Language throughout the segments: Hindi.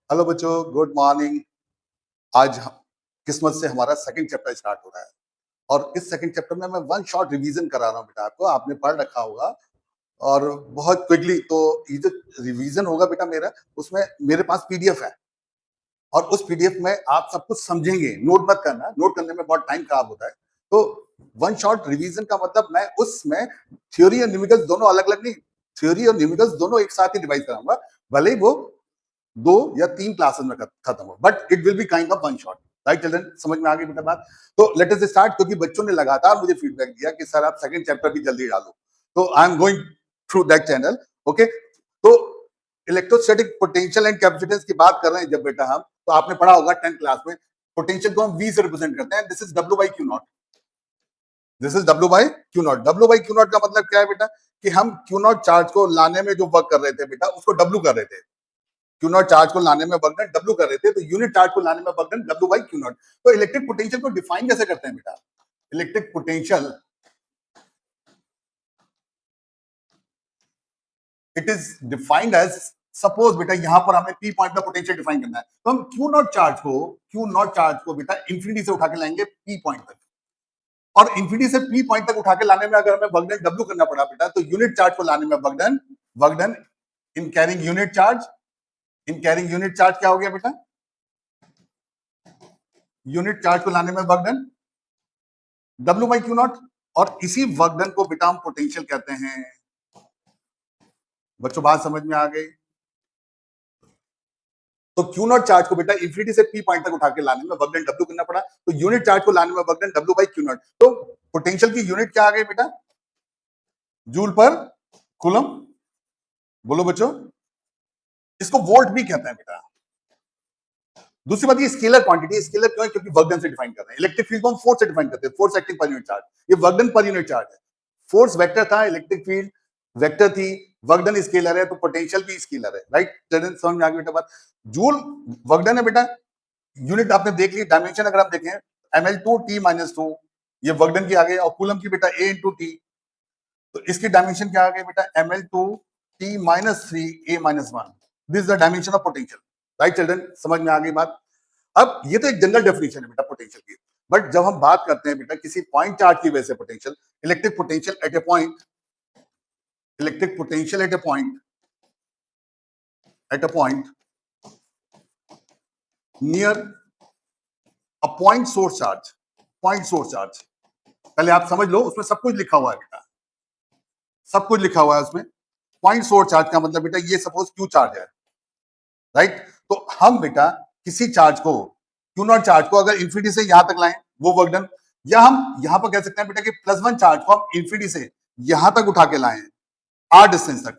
हेलो बच्चों, गुड मॉर्निंग। आज किस्मत से हमारा सेकंड चैप्टर स्टार्ट हो रहा है और इस सेकंड चैप्टर में मैं वन शॉट रिवीजन करा रहा हूँ बेटा। आपको आपने पढ़ रखा होगा और बहुत क्विकली। तो ये जो रिवीजन होगा बेटा मेरा, उसमें मेरे पास पीडीएफ है और उस पीडीएफ में आप सब कुछ समझेंगे। नोट मत करना, नोट करने में बहुत टाइम खराब होता है। तो वन शॉट रिवीजन का मतलब मैं उसमें थ्योरी और न्यूमेरिकल्स दोनों अलग अलग नहीं, थ्योरी और न्यूमेरिकल्स दोनों एक साथ ही रिवाइज कराऊंगा, भले ही वो 2 या 3 क्लासेस में खत्म हो, but it will be kind of one shot. Right children, समझ में आ गई बेटा बात? तो लेट अस स्टार्ट, क्योंकि बच्चों ने लगातार मुझे फीडबैक दिया कि सर आप सेकंड चैप्टर भी जल्दी डालो, तो I am going through that channel. Okay, तो इलेक्ट्रोस्टैटिक पोटेंशियल एंड कैपेसिटेंस की बात कर रहे हैं जब बेटा हम, तो आपने पढ़ा होगा 10th क्लास में, पोटेंशियल को हम V से रिप्रेजेंट करते हैं। This is W by Q not, this is W by Q not. W by Q not का मतलब क्या है बेटा? कि हम क्यू नॉट चार्ज को लाने में जो वर्क कर रहे थे बेटा, उसको W कर रहे थे। क्यू नॉट चार्ज को लाने में वर्क डन W कर रहे थे, तो यूनिट चार्ज को लाने में work done W by Q naught. तो इलेक्ट्रिक पोटेंशियल को डिफाइन कैसे करते हैं बेटा? Electric potential, it is defined as, suppose बेटा यहां पर हमें P पॉइंट का पोटेंशियल डिफाइन करना है, तो हम क्यू नॉट चार्ज को बेटा इंफिनिटी से उठा के लाएंगे P पॉइंट तक, और इंफिनिटी से P पॉइंट तक उठा के लाने में अगर हमें वर्क डन W करना पड़ा बेटा, तो यूनिट चार्ज को लाने में work done in carrying unit charge, in carrying unit charge क्या हो गया बेटा? यूनिट चार्ज को लाने में work done W by Q not, और इसी वर्क डन को बेटा हम पोटेंशियल कहते हैं। बच्चों बात समझ में आ गई? तो क्यू नॉट चार्ज को बेटा इंफिनिटी से P पॉइंट तक उठा के लाने में वर्क डन W करना पड़ा, तो यूनिट चार्ज को लाने में work done W by Q naught. तो पोटेंशियल की यूनिट क्या आ गई बेटा? जूल पर कूलम। बोलो बच्चों, इसको वोल्ट भी कहते हैं बेटा। दूसरी बात, ये स्केलर क्वांटिटी, स्केलर क्यों है? क्योंकि वर्क डन से डिफाइन कर रहे हैं। इलेक्ट्रिक फील्ड को हम फोर्स से डिफाइन करते हैं, force acting per unit charge, ये work done per unit charge है। फोर्स वेक्टर था, इलेक्ट्रिक फील्ड वेक्टर थी, वर्क डन स्केलर है, तो पोटेंशियल भी स्केलर है। राइट, समझ में आ गई बेटा बात? जूल वर्क डन है बेटा, यूनिट आपने देख ली। डायमेंशन अगर आप देखें, ml2t-2, ये वर्क डन की आ गई, और कूलम की बेटा a इंटू टी, तो इसकी डायमेंशन क्या आ गई बेटा? ml2t-3a-1। This is the dimension of potential. Right children, समझ में आ गई बात? अब ये तो एक जनरल डेफिनेशन है बेटा पोटेंशियल की, बट जब हम बात करते हैं बेटा किसी पॉइंट चार्ज की वजह से potential, electric potential at A point, electric potential at A point, eight a point near a point source charge, point source charge, पहले आप समझ लो, उसमें सब कुछ लिखा हुआ है बेटा, सब कुछ लिखा हुआ है उसमें। पॉइंट सोर्स चार्ज का मतलब बेटा, ये सपोज क्यू चार्ज है, राइट? तो हम बेटा किसी चार्ज को, क्यू नॉट चार्ज को अगर इंफिनिटी से यहां तक लाएं, वो वर्क डन, या हम यहां पर कह सकते हैं बेटा कि +1 चार्ज को हम इंफिनिटी से यहां तक उठा के लाएं, आर डिस्टेंस तक।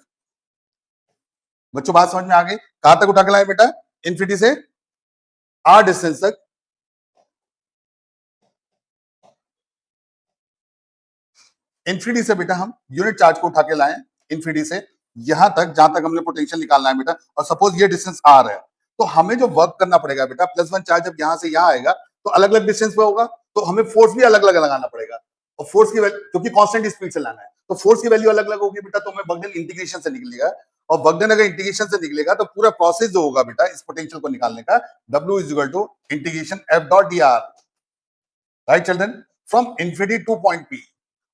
बच्चों बात समझ में आ गई? कहां तक उठा के लाए बेटा? इंफिनिटी से आर डिस्टेंस तक। इंफिनिटी से बेटा हम यूनिट चार्ज को उठा के लाएं, इंफिनिटी से यहां तक, जहां तक हमने पोटेंशियल निकालना है बेटा, और सपोज ये डिस्टेंस आर है, तो हमें जो वर्क करना पड़ेगा बेटा, +1 चार्ज जब यहां से यहां आएगा, तो अलग अलग डिस्टेंस पे होगा, तो हमें फोर्स भी अलग अलग लगाना पड़ेगा, और फोर्स की वैल्यू, क्योंकि कांस्टेंट स्पीड से लाना है, तो फोर्स की वैल्यू अलग अलग होगी बेटा, तो हमें वर्क डन इंटीग्रेशन से निकलेगा, और वर्क डन अगर इंटीग्रेशन से निकलेगा, तो पूरा प्रोसेस जो होगा बेटा इस पोटेंशियल को निकालने का, W is equal to integration F dot dr। Right children, from infinity to point P,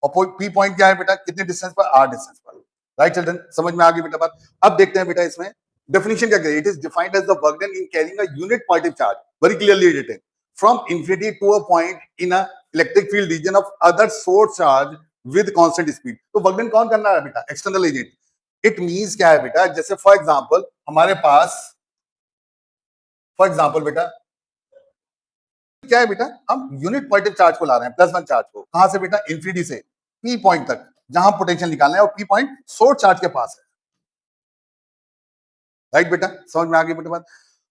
और P पॉइंट क्या है बेटा? कितने डिस्टेंस पर? R डिस्टेंस पर। राइट चिल्ड्रन, समझ में आ गई बेटा बात? अब देखते हैं बेटा इसमें डेफिनेशन क्या है। It is defined as the work done in carrying a unit positive charge, very clearly written, from infinity to a point in a electric field region of other source charge with constant speed. तो वर्क डन कौन करना है बेटा? External agent. इट मींस क्या है बेटा? जैसे फॉर एग्जांपल हमारे पास, फॉर एग्जांपल बेटा क्या है बेटा, हम यूनिट पॉजिटिव चार्ज को ला रहे हैं, +1 चार्ज को, कहां से बेटा? इंफिनिटी से P पॉइंट तक, जहां पोटेंशियल निकालना है, और P पॉइंट सोर्स चार्ज के पास है। राइट बेटा, समझ में आ गई बेटा बात?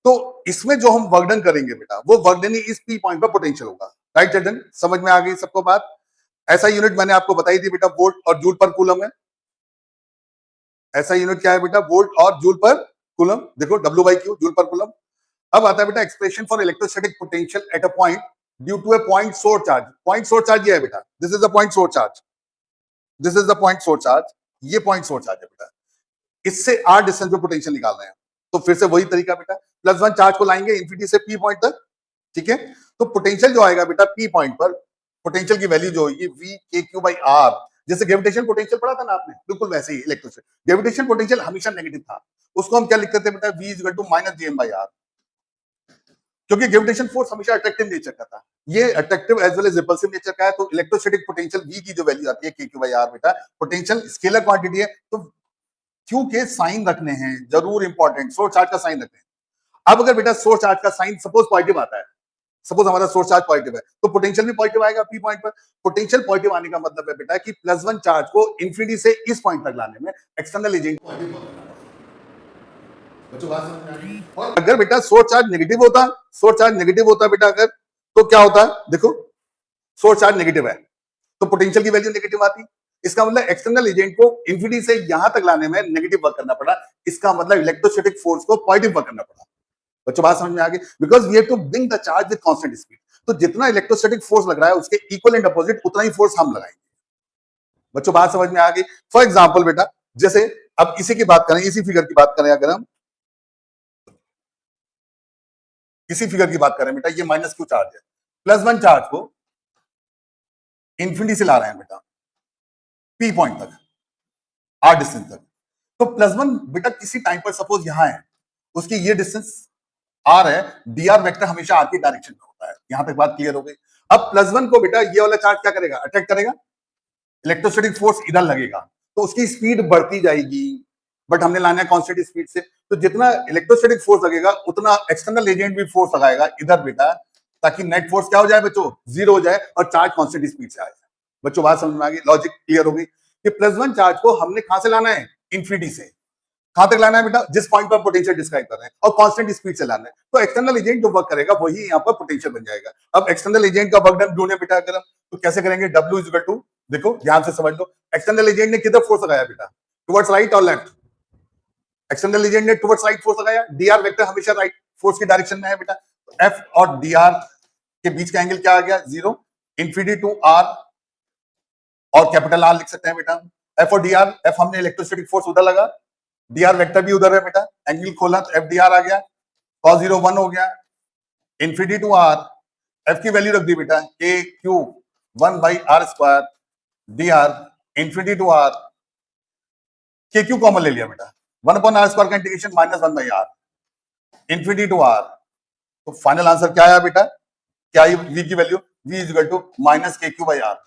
तो इसमें जो हम वर्क डन करेंगे बेटा, वो वर्क डन ही इस P पॉइंट पर पोटेंशियल होगा। राइट चिल्ड्रन, समझ में आ गई सबको बात? ऐसा यूनिट मैंने आपको बताई थी बेटा, वोल्ट और जूल पर कूलम है। ऐसा यूनिट क्या है बेटा? वोल्ट और जूल पर कूलम। देखो W बाई क्यू, जूल पर कूलम। अब आता है बेटा expression for electrostatic potential at a point due to a point source charge. Point source charge ये है बेटा, this is the point source charge, this is the point source charge, ये पॉइंट सोर्स चार्ज है बेटा। इससे आर डिस्टेंस पे पोटेंशियल निकाल रहे हैं, तो फिर से वही तरीका बेटा, +1 चार्ज को लाएंगे इंफिनिटी से पी पॉइंट तक, ठीक है। तो पोटेंशियल जो आएगा बेटा पी पॉइंट पर, पोटेंशियल की वैल्यू जो होगी V K Q by R, जैसे ग्रेविटेशन पोटेंशियल पढ़ा था ना आपने, बिल्कुल वैसे ही इलेक्ट्रिक ग्रेविटेशन पोटेंशियल हमेशा नेगेटिव था, उसको हम क्या लिखते थे बेटा, v is equal to minus G M by R, क्योंकि ग्रेविटेशन फोर्स हमेशा अट्रैक्टिव नेचर का था, ये attractive as well as repulsive nature का है। तो इलेक्ट्रोस्टैटिक पोटेंशियल v की जो वैल्यू आती है के क्यू बाई आर बेटा, पोटेंशियल स्केलर क्वांटिटी है, तो क्यू के साइन रखने हैं जरूर इंपॉर्टेंट, सोर्स चार्ज का साइन रखने हैं। अब अगर बेटा सोर्स चार्ज का साइन सपोज पॉजिटिव आता है, सपोज हमारा सोर्स चार्ज पॉजिटिव है, तो पोटेंशियल भी पॉजिटिव आएगा पी पॉइंट पर। पोटेंशियल पॉजिटिव आने का मतलब है बेटा कि +1 चार्ज को इंफिनिटी से इस पॉइंट तक लाने में एक्सटर्नल एजेंट पॉजिटिव होता है। बच्चों बात समझ में आ रही है? और अगर बेटा सोर्स चार्ज नेगेटिव होता, सोर्स चार्ज नेगेटिव होता बेटा अगर, तो क्या होता, देखो सोर्स चार्ज नेगेटिव है तो पोटेंशियल की वैल्यू नेगेटिव आती, इसका मतलब एक्सटर्नल एजेंट को इंफिनिटी से यहां तक लाने में नेगेटिव वर्क करना पड़ा, इसका मतलब इलेक्ट्रोस्टैटिक फोर्स को पॉजिटिव वर्क करना पड़ा। बच्चों बात समझ में आ गई? Because we have to bring the charge with constant speed, तो जितना इलेक्ट्रोस्टैटिक फोर्स लग रहा है उसके इक्वल एंड अपोजिट उतना ही फोर्स हम लगाएंगे। बच्चों बात समझ में आ गई? फॉर एग्जांपल बेटा, जैसे अब इसी की बात करें, इसी फिगर की बात करें, अगर हम इसी फिगर की बात करें बेटा, ये माइनस क्यू चार्ज है, +1 चार्ज को इंफिनिटी से ला रहे हैं बेटा पी पॉइंट तक, आर डिस्टेंस तक, तो +1 बेटा किसी टाइम पर सपोज यहां है, उसकी ये डिस्टेंस आर है, dr वेक्टर हमेशा आर की डायरेक्शन में होता है, यहां तक बात क्लियर हो गई। अब +1 को बेटा ये वाला चार्ज क्या करेगा, अट्रैक्ट करेगा, इलेक्ट्रोस्टैटिक फोर्स इधर लगेगा, तो उसकी स्पीड बढ़ती जाएगी, बट हमने लाना है कांस्टेंट स्पीड से, तो जितना इलेक्ट्रोस्टैटिक फोर्स लगेगा उतना एक्सटर्नल एजेंट भी फोर्स लगाएगा इधर बेटा, ताकि नेट फोर्स क्या हो जाए बच्चों, 0 हो जाए और चार्ज कांस्टेंट स्पीड से आ जाए। बच्चों बात समझ में आ गई, लॉजिक क्लियर हो गई कि +1 चार्ज को हमने कहां से लाना है, इंफिनिटी से, कहां तक लाना है बेटा, जिस पॉइंट पर पोटेंशियल डिस्क्राइब कर रहे हैं, और कांस्टेंट स्पीड से लाना है, तो एक्सटर्नल एजेंट जो वर्क करेगा वही यहाँ पर पोटेंशियल बन जाएगा। अब एक्सटर्नल एजेंट का वर्क डन ढूंढे बेटा अगर हम, तो कैसे करेंगे, W इज इक्वल टू, देखो ध्यान से समझ लो, एक्सटर्नल एजेंट ने किधर फोर्स लगाया बेटा, टुवर्ड्स राइट और लेफ्ट, एक्सटर्नल एजेंट ने टुवर्ड्स राइट फोर्स लगाया, dr वेक्टर हमेशा राइट फोर्स की डायरेक्शन में है बेटा, तो F और dr के बीच का एंगल क्या आ गया, 0, इंफिनिटी टू r और कैपिटल R लिख सकते हैं बेटा, F और dr, F हमने इलेक्ट्रोस्टैटिक फोर्स उधर लगा, dr वेक्टर भी उधर है बेटा, एंगल खोला तो F dr आ गया, cos 0 1 हो गया, इंफिनिटी टू r, F की वैल्यू रख दी बेटा k Q 1 by r square dr, infinity to r, k Q common ले लिया बेटा, 1 अपॉन r स्क्वायर का integration -1 by r, infinity to r, तो फाइनल आंसर क्या आया बेटा, क्या आई v की वैल्यू, v is equal to minus K Q by R.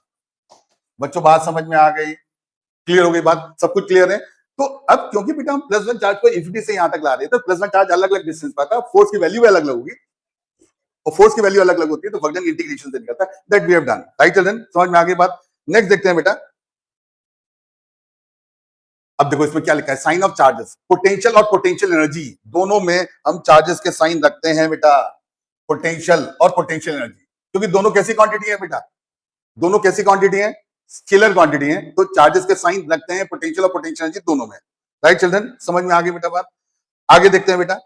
बच्चों बात समझ में आ गई, क्लियर हो गई बात, सब कुछ क्लियर है। तो अब क्योंकि बेटा हम +1 चार्ज को इंफिनिटी से यहां तक ला रहे हैं, तो +1 चार्ज अलग अलग डिस्टेंस पर आता है, फोर्स की वैल्यू अलग अलग होगी, और फोर्स की वैल्यू अलग अलग होती है, तो वर्क डन इंटीग्रेशन से निकलता है, that we have done, right children, समझ में आ गई बात। नेक्स्ट देखते हैं बेटा, अब देखो इसमें क्या लिखा है, साइन ऑफ चार्जेस, पोटेंशियल और पोटेंशियल एनर्जी दोनों में हम चार्जेस के साइन रखते हैं बेटा, पोटेंशियल और पोटेंशियल एनर्जी, क्योंकि दोनों कैसी क्वांटिटी है बेटा, दोनों कैसी क्वांटिटी है, स्केलर क्वांटिटी है, तो चार्जेस के साइन रखते हैं पोटेंशियल और पोटेंशियल एनर्जी दोनों में, राइट चिल्ड्रन, समझ में आ गई बेटा बात। आगे देखते हैं बेटा,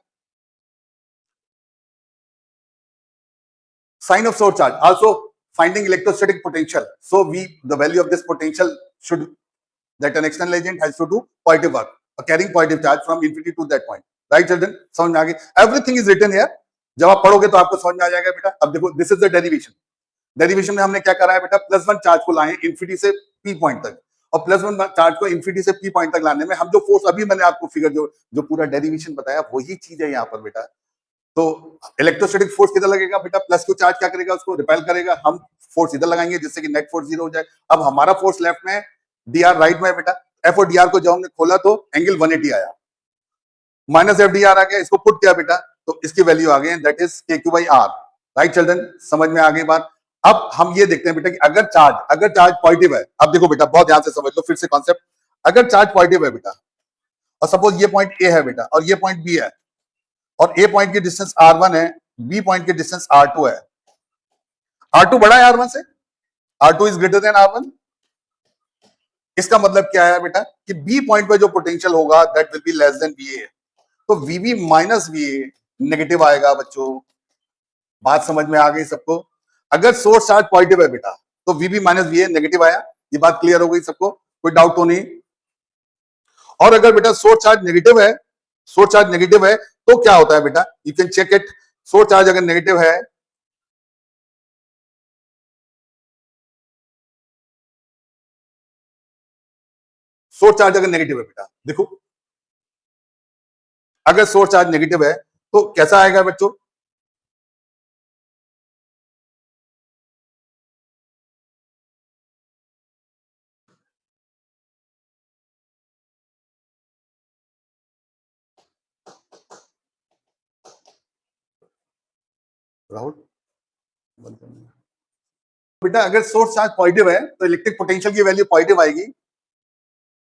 sign of source charge, also finding electrostatic potential, so the value of this potential should, that an external agent has to do positive work, carrying positive charge from infinity to that point, right children, समझ में आ गई, everything is written here, जब आप पढ़ोगे तो आपको समझ में आ जाएगा बेटा। अब देखो this is the derivation, derivation में हमने क्या करा है बेटा, +1 चार्ज को लाए इंफिनिटी से p पॉइंट तक, और +1 चार्ज को इंफिनिटी से p पॉइंट तक लाने में हम जो फोर्स, अभी मैंने आपको फिगर जो पूरा डेरिवेशन बताया वही चीज है यहाँ पर बेटा। तो इलेक्ट्रोस्टैटिक फोर्स किधर लगेगा बेटा, प्लस को चार्ज क्या करेगा, उसको रिपेल करेगा, हम फोर्स इधर लगाएंगे जिससे कि नेट फोर्स 0 हो जाए। अब हमारा फोर्स लेफ्ट में है, dr राइट में है बेटा, F और dr को जब हमने खोला तो एंगल 180 आया, -FDR आ गया, इसको पुट किया बेटा तो इसकी वैल्यू आ गई, that is KQ by R, right children, समझ में आ गई बात। अब हम ये देखते हैं बेटा कि अगर चार्ज पॉजिटिव है, अब देखो बेटा बहुत ध्यान से समझ लो फिर से कॉन्सेप्ट, अगर चार्ज पॉजिटिव है बेटा, और सपोज ये पॉइंट A है बेटा और ये पॉइंट B है, और A पॉइंट की डिस्टेंस R1 है, B पॉइंट की डिस्टेंस R2 है, R2 बड़ा है R1 से, R2 is greater than R1, इसका मतलब क्या है बेटा कि B पॉइंट पर जो पोटेंशियल होगा that will be less than VA, तो VB माइनस VA नेगेटिव आएगा बच्चों, बात समझ में आ गई सबको। अगर सोर्स चार्ज पॉजिटिव है बेटा तो VB माइनस VA नेगेटिव आया, ये बात क्लियर हो गई सबको, कोई डाउट तो नहीं। और अगर बेटा सोर्स चार्ज नेगेटिव है तो क्या होता है बेटा, you can check it. Source charge अगर नेगेटिव है, सोर्स चार्ज अगर नेगेटिव है बेटा, देखो अगर सोर्स चार्ज नेगेटिव है तो कैसा आएगा बच्चों, राहुल बेटा अगर सोर्स चार्ज पॉजिटिव है तो इलेक्ट्रिक पोटेंशियल की वैल्यू पॉजिटिव आएगी,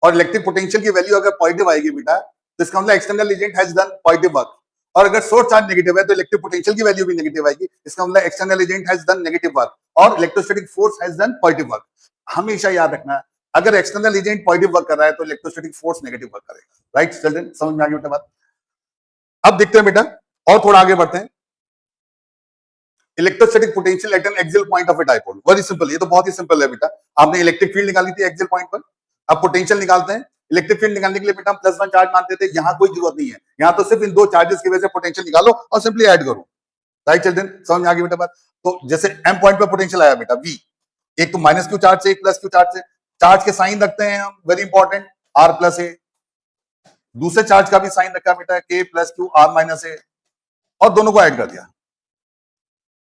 और इलेक्ट्रिक पोटेंशियल की वैल्यू अगर पॉजिटिव आएगी बेटा तो इसका मतलब external agent has done positive work. और अगर सोर्स चार्ज नेगेटिव है तो इलेक्ट्रिक पोटेंशियल की वैल्यू भी नेगेटिव आएगी, इसका मतलब external agent has done negative work और electrostatic force has done positive work. हमेशा याद रखना, अगर एक्सटर्नल एजेंट पॉजिटिव वर्क कर रहा है तो इलेक्ट्रोस्टैटिक फोर्स नेगेटिव वर्क करेगा। राइट चिल्ड्रन, समझ में आ गई बेटा बात। अब देखते हैं बेटा और थोड़ा आगे बढ़ते हैं। Electrostatic potential at an axial point of a dipole, very simple, ये तो बहुत ही सिंपल है बेटा। आपने इलेक्ट्रिक फील्ड निकाली थी एक्सियल पॉइंट पर, अब पोटेंशियल निकालते हैं। इलेक्ट्रिक फील्ड निकालने के लिए बेटा हम +1 चार्ज मानते थे, यहां कोई जरूरत नहीं है, यहां तो सिर्फ इन दो चार्जेस की वजह से पोटेंशियल निकालो और सिंपली ऐड करो। राइट चिल्ड्रन, समझ में आ गई बेटा बात। तो जैसे एम पॉइंट पर पोटेंशियल आया बेटा वी, एक तो माइनस क्यू चार्ज से एक प्लस क्यू चार्ज से, चार्ज के साइन रखते हैं हम, वेरी इंपॉर्टेंट, आर प्लस ए, दूसरे चार्ज का भी साइन रखा बेटा के प्लस क्यू आर माइनस ए, और दोनों को ऐड कर दिया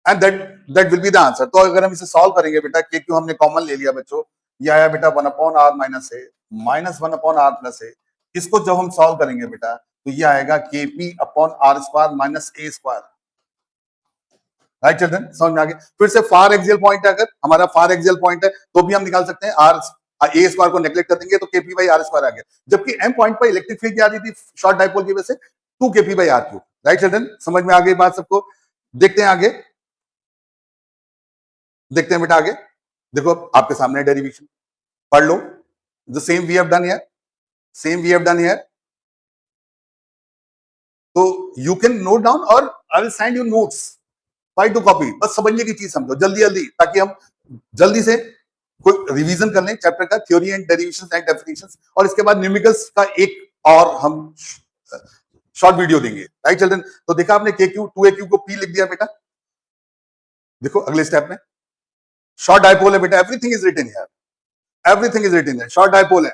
and that will be the answer. तो अगर हम इसे सॉल्व करेंगे बेटा, के क्यू हमने कॉमन ले लिया बच्चों, ये आया बेटा 1/r minus A minus 1/r plus A. इसको जब हम सॉल्व करेंगे बेटा तो ये आएगा KP upon R square minus A square. Right children, समझ में आ गया। फिर से फार एक्सियल पॉइंट है, अगर हमारा फार एक्सियल पॉइंट है तो भी हम निकाल सकते हैं, आर ए स्क्वायर को नेग्लेक्ट कर देंगे तो केपी बाई आर स्क्वायर आ गया। जबकि एम पॉइंट पर इलेक्ट्रिक फील्ड क्या आ रही थी शॉर्ट डाइपोल की वजह से, 2 KP by R cube. Right children, समझ में आ गई बात सबको। देखते हैं आगे, देखते हैं बेटा आगे। देखो आपके सामने डेरिवेशन पढ़ लो, the same we have done here, same we have done here. तो यू कैन नोट डाउन और I will send you notes, fight to copy, बस समझने की चीज समझो जल्दी जल्दी, ताकि हम जल्दी से कोई रिवीजन कर लें चैप्टर का, theory and derivations and definitions, और इसके बाद न्यूमेरिकल्स का एक और हम शॉर्ट वीडियो देंगे। राइट चिल्ड्रन, तो देखा आपने के क्यू 2a क्यू को पी लिख दिया बेटा। देखो अगले स्टेप में शॉर्ट डाइपोल है बेटा, everything is written here, everything is written here, short dipole है।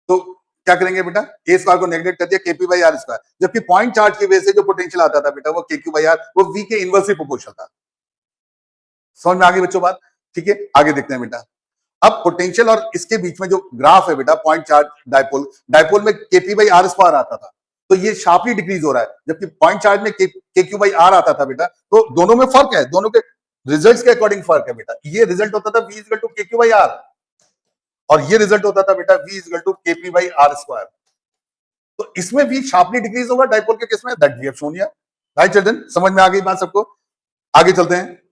तो क्या करेंगे बेटा, ए स्क्वायर को नेग्लेक्ट कर दिया, केपी बाई आर स्क्वायर, जबकि पॉइंट चार्ज की वजह से जो पोटेंशियल आता था बेटा वो केक्यू बाई आर, वो वी के इनवर्सली प्रोपोर्शनल था। समझ में आ गई बच्चों बात, ठीक है। आगे देखते हैं बेटा, अब पोटेंशियल और इसके बीच में जो ग्राफ है बेटा, पॉइंट चार्ज डाइपोल, डाइपोल में केपी बाई आर स्क्वायर आता था, तो ये शार्पली डिक्रीज हो रहा है, जबकि पॉइंट चार्ज में केक्यू बाई आर आता था बेटा। तो दोनों में फर्क है, दोनों के रिजल्ट्स के अकॉर्डिंग फर्क है बेटा। ये रिजल्ट होता था V equal to KQ by R, और ये रिजल्ट होता था बेटा V equal to KP by R square. तो इसमें वी शार्पली डिक्रीज होगा डाइपोल के केस में, that we have shown here. Right children, समझ में आ गई बात सबको। आगे चलते हैं।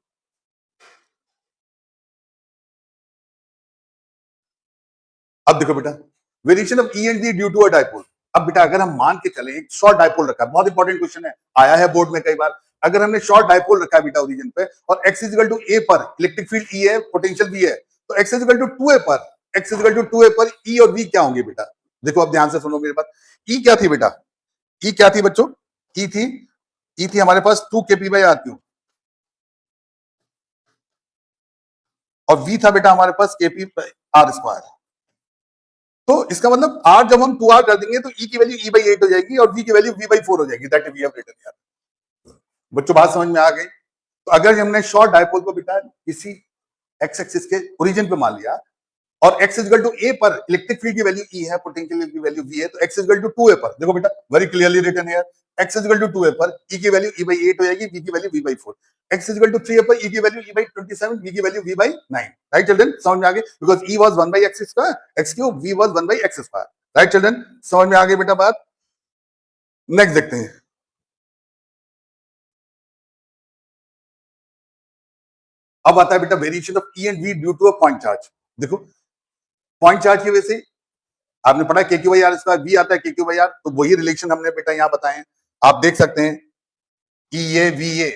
अब देखो बेटा, variation of E and V due to a dipole. अब बेटा अगर हम मान के चले एक शॉर्ट डाइपोल रखा है, बहुत इंपॉर्टेंट क्वेश्चन है, आया है बोर्ड में कई बार। अगर हमने शॉर्ट डाइपोल रखा है बेटा ओरिजिन पे, और x इक्वल टू a पर इलेक्ट्रिक फील्ड E है, पोटेंशियल V है, तो x इक्वल टू 2a पर, x इक्वल टू 2a पर E और V क्या होंगे बेटा। देखो अब ध्यान से सुनो मेरी बात। E क्या थी बेटा, E क्या थी बच्चों, E थी हमारे पास 2 kp बाई आर क्यूब, और V था बेटा हमारे पास kp आर स्क्वायर। तो इसका मतलब R जब हम 2R कर देंगे तो E की वैल्यू E/8 हो जाएगी और V की वैल्यू V/4 हो जाएगी, that we have written here. बच्चों बात समझ में आ गई। तो अगर हमने शॉर्ट डाइपोल को बेटा किसी एक्स एक्सिस के ओरिजिन पे मान लिया, और x इक्वल टू a पर इलेक्ट्रिक फील्ड की वैल्यू E है, पोटेंशियल की वैल्यू V है, तो x इक्वल टू 2a पर, देखो बेटा very clearly written here, x equal to 2a पर E की वैल्यू E/8 हो जाएगी, V की value V/4, x equal to 3a पर E की वैल्यू E/27, V की वैल्यू V/9। राइट चिल्ड्रन, समझ में आ गई, because E was 1/x square, x cube, V was 1/x square. Right children, समझ में आ गई बेटा बात। नेक्स्ट देखते हैं। अब आता है बेटा variation of E and V due to a point charge. देखो पॉइंट चार्ज की वजह से आपने पढ़ा K Q by R square, V आता है के क्यू बाई आर, तो वही रिलेशन हमने बेटा यहां बताए हैं, आप देख सकते हैं कि ये वी ए,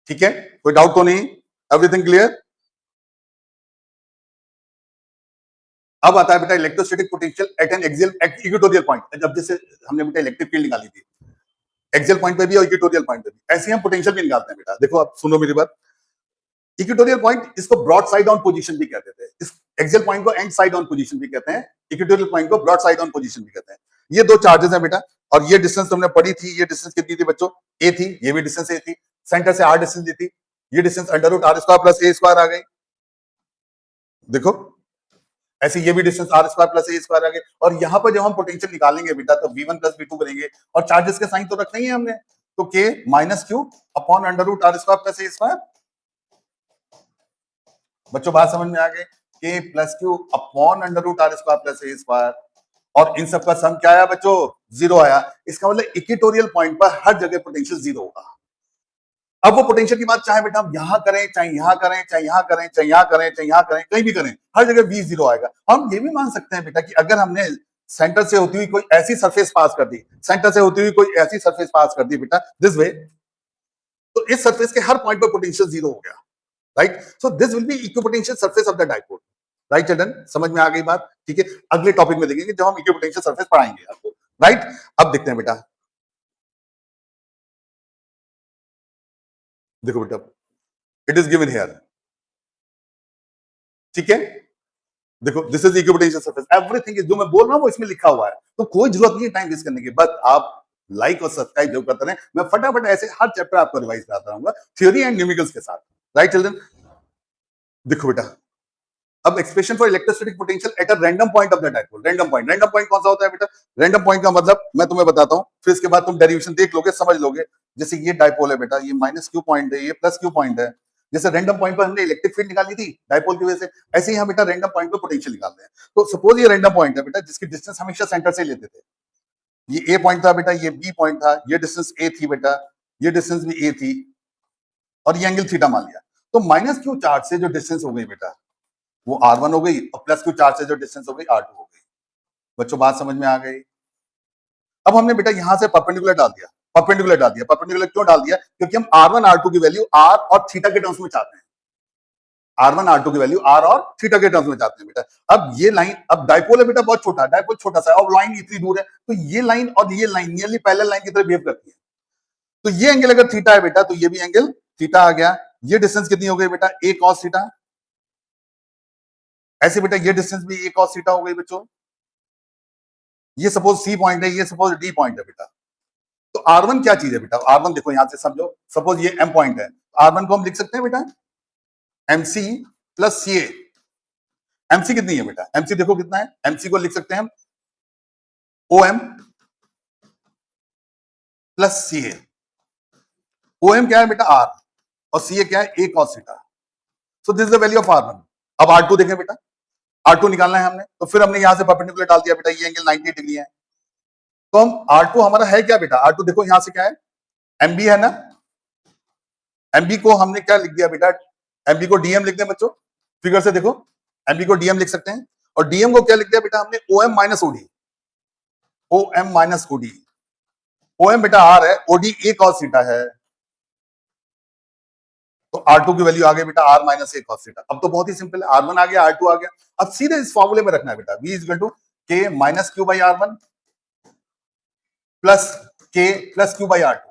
ठीक है, कोई डाउट तो नहीं, एवरीथिंग क्लियर। अब आता है बेटा electrostatic potential at an axial equatorial point. जब जैसे हमने बेटा इलेक्ट्रिक फील्ड निकाली थी, एक्सियल पॉइंट पे भी और इक्वेटोरियल पॉइंट पे भी। ऐसे हम पोटेंशियल भी निकालते हैं बेटा। देखो आप सुनो मेरी बात, इक्वेटोरियल पॉइंट इसको ब्रॉड साइड ऑन पोजीशन भी कहते थे, इस एक्सियल पॉइंट को एंड साइड ऑन पोजीशन भी कहते हैं, इक्वेटोरियल पॉइंट को ब्रॉड साइड ऑन पोजीशन भी कहते हैं। ये दो चार्जेस हैं बेटा, और ये डिस्टेंस तुमने पढ़ी थी, ये डिस्टेंस कितनी थी बच्चों, ए थी, ये भी डिस्टेंस ए थी, सेंटर से आर डिस्टेंस दी थी, ये distance under root R square plus A square आ गई। देखो ऐसे ये भी distance R square plus A square आ गई। और यहां पर जब हम पोटेंशियल निकालेंगे बेटा तो v1 प्लस v2 करेंगे, और चार्जेस के साइन तो रखना ही है हमने, तो k minus Q upon under root R square plus A square. बच्चों बात समझ में आ गई, k plus Q upon under root R square plus A square, और इन सब का सम क्या आया बच्चों, जीरो आया। इसका मतलब इक्वेटोरियल पॉइंट पर हर जगह पोटेंशियल जीरो होगा। अब वो पोटेंशियल की बात चाहे बेटा हम यहां करें, चाहे यहां करें, चाहे यहां करें, चाहे यहां करें, चाहे यहां करें, कहीं भी करें, हर जगह v जीरो आएगा। हम ये भी मान सकते हैं बेटा कि अगर हमने सेंटर से होती हुई कोई ऐसी सरफेस पास कर दी, सेंटर से होती हुई कोई ऐसी सरफेस पास कर दी बेटा दिस वे, तो इस सरफेस के हर पॉइंट पर पोटेंशियल जीरो हो गया, right. So this will be equipotential surface of the dipole, right children, समझ में आ गई बात, ठीक है। अगले टॉपिक में देखेंगे जब हम इक्विपोटेंशियल सरफेस पढ़ाएंगे आपको, राइट। अब देखते हैं बेटा, देखो बेटा इट इज गिवन हियर, ठीक है। देखो this is equipotential surface, everything is जो मैं बोल रहा हूं वो इसमें लिखा हुआ है, तो कोई जरूरत नहीं है टाइम वेस्ट करने की, बस आप लाइक और सब्सक्राइब जो करते रहे, मैं फटाफट ऐसे हर चैप्टर आपको रिवाइज कराता रहूंगा थ्योरी एंड न्यूमेरिकल्स के साथ, राइट चिल्ड्रन। देखो बेटा अब expression for electrostatic potential at a random point of the dipole, random point कौन सा होता है बेटा, रैंडम पॉइंट का मतलब मैं तुम्हें बताता हूं, फिर इसके बाद तुम डेरिवेशन देख लोगे, समझ लोगे। जैसे ये डाइपोल है बेटा, ये माइनस क्यू पॉइंट है, ये प्लस क्यू पॉइंट है। जैसे रैंडम पॉइंट पर हमने इलेक्ट्रिक फील्ड निकाली थी डाइपोल की वजह से, ऐसे ही हम बेटा रैंडम पॉइंट पर पोटेंशियल निकाल रहे हैं। तो सपोज ये रैंडम पॉइंट है बेटा जिसकी डिस्टेंस हमेशा सेंटर से लेते थे, ये ए पॉइंट था बेटा, ये बी पॉइंट था, ये डिस्टेंस ए थी बेटा, ये डिस्टेंस भी ए थी, और ये एंगल थीटा मान लिया। तो माइनस क्यू चार्ज से जो डिस्टेंस हो गई बेटा वो R1 हो गई, और प्लस क्यू चार्ज से जो डिस्टेंस हो गई R2 हो गई। बच्चों बात समझ में आ गई। अब हमने बेटा यहां से परपेंडिकुलर डाल दिया, परपेंडिकुलर क्यों डाल दिया, क्योंकि हम R1 R2 की वैल्यू R और थीटा के टर्म्स में चाहते हैं, R1 R2 की वैल्यू R और थीटा के टर्म्स में चाहते हैं बेटा। अब ये लाइन, अब डाइपोल है बेटा बहुत छोटा, डाइपोल छोटा सा है और लाइन इतनी दूर है, तो ये लाइन और ये लाइन नियरली पैरेलल लाइन की तरह बिहेव करती है। तो ये एंगल अगर थीटा है बेटा तो ये भी एंगल थीटा आ गया। ये डिस्टेंस कितनी हो गई बेटा, a cos थीटा। ऐसे बेटा ये डिस्टेंस भी a cos थीटा हो गई बच्चों। ये सपोज C पॉइंट है, ये सपोज D पॉइंट है बेटा। तो R1 क्या चीज है बेटा, R1 देखो यहां से समझो, सपोज ये M पॉइंट है, R1 को हम लिख सकते हैं बेटा MC प्लस CA। MC कितनी है बेटा, MC देखो कितना है, MC को लिख सकते हैं हम OM प्लस CA। OM क्या है बेटा R, और CA क्या है, a cos theta. So this is the value of R1। अब R2 देखें बेटा, R2 निकालना है हमने, तो फिर हमने यहां से परपेंडिकुलर डाल दिया बेटा, ये एंगल 90 डिग्री है। तो हम R2 हमारा है क्या बेटा, R2 देखो यहां से क्या है, MB है ना, MB को हमने क्या लिख दिया बेटा, MB को DM लिख दें बच्चों, फिगर से देखो MB को DM लिख सकते हैं, और DM को क्या लिख दिया बेटा हमने, OM minus OD, OM minus OD। OM बेटा R है, OD a cos थीटा है, तो R2 की वैल्यू आ गई बेटा R minus a cos theta. अब तो बहुत ही सिंपल है, R1 आ गया, R2 आ गया। अब सीधे इस फॉर्मूले में रखना है बेटा, V equal to K minus Q by R1 plus K plus Q by R2।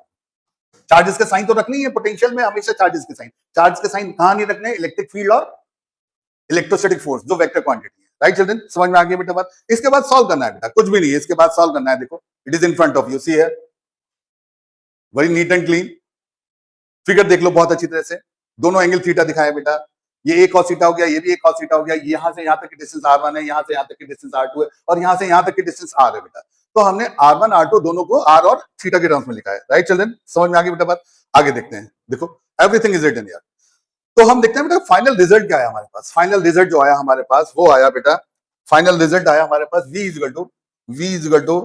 Charges के साइन तो रखनी है, पोटेंशियल में हमेशा चार्जेस के साइन, चार्ज के साइन कहां नहीं रखने, इलेक्ट्रिक फील्ड और इलेक्ट्रोस्टैटिक फोर्स जो वेक्टर क्वांटिटी है, राइट चिल्ड्रन, समझ में आ गया बेटा बात। इसके बाद सॉल्व करना है बेटा, कुछ भी नहीं है, इसके बाद सॉल्व करना है। देखो it is in front of you, see है, very neat and clean. Figure देख लो बहुत अच्छी तरह से, दोनों एंगल थीटा दिखाया बेटा, ये a cos थीटा हो गया, ये भी a cos थीटा हो गया, यहां से यहां तक की डिस्टेंस R1 है, यहां से यहां तक की डिस्टेंस R2 है, और यहां से यहां तक की डिस्टेंस R है बेटा। तो हमने R1 R2 दोनों को R और थीटा के टर्म्स में लिखा है, राइट चिल्ड्रन, समझ में आ गई बेटा बात। आगे देखते हैं, देखो एवरीथिंग इज रिटन हियर। तो हम देखते हैं बेटा फाइनल रिजल्ट क्या आया हमारे पास, फाइनल रिजल्ट जो आया हमारे पास वो आया बेटा, फाइनल रिजल्ट आया हमारे पास V equal to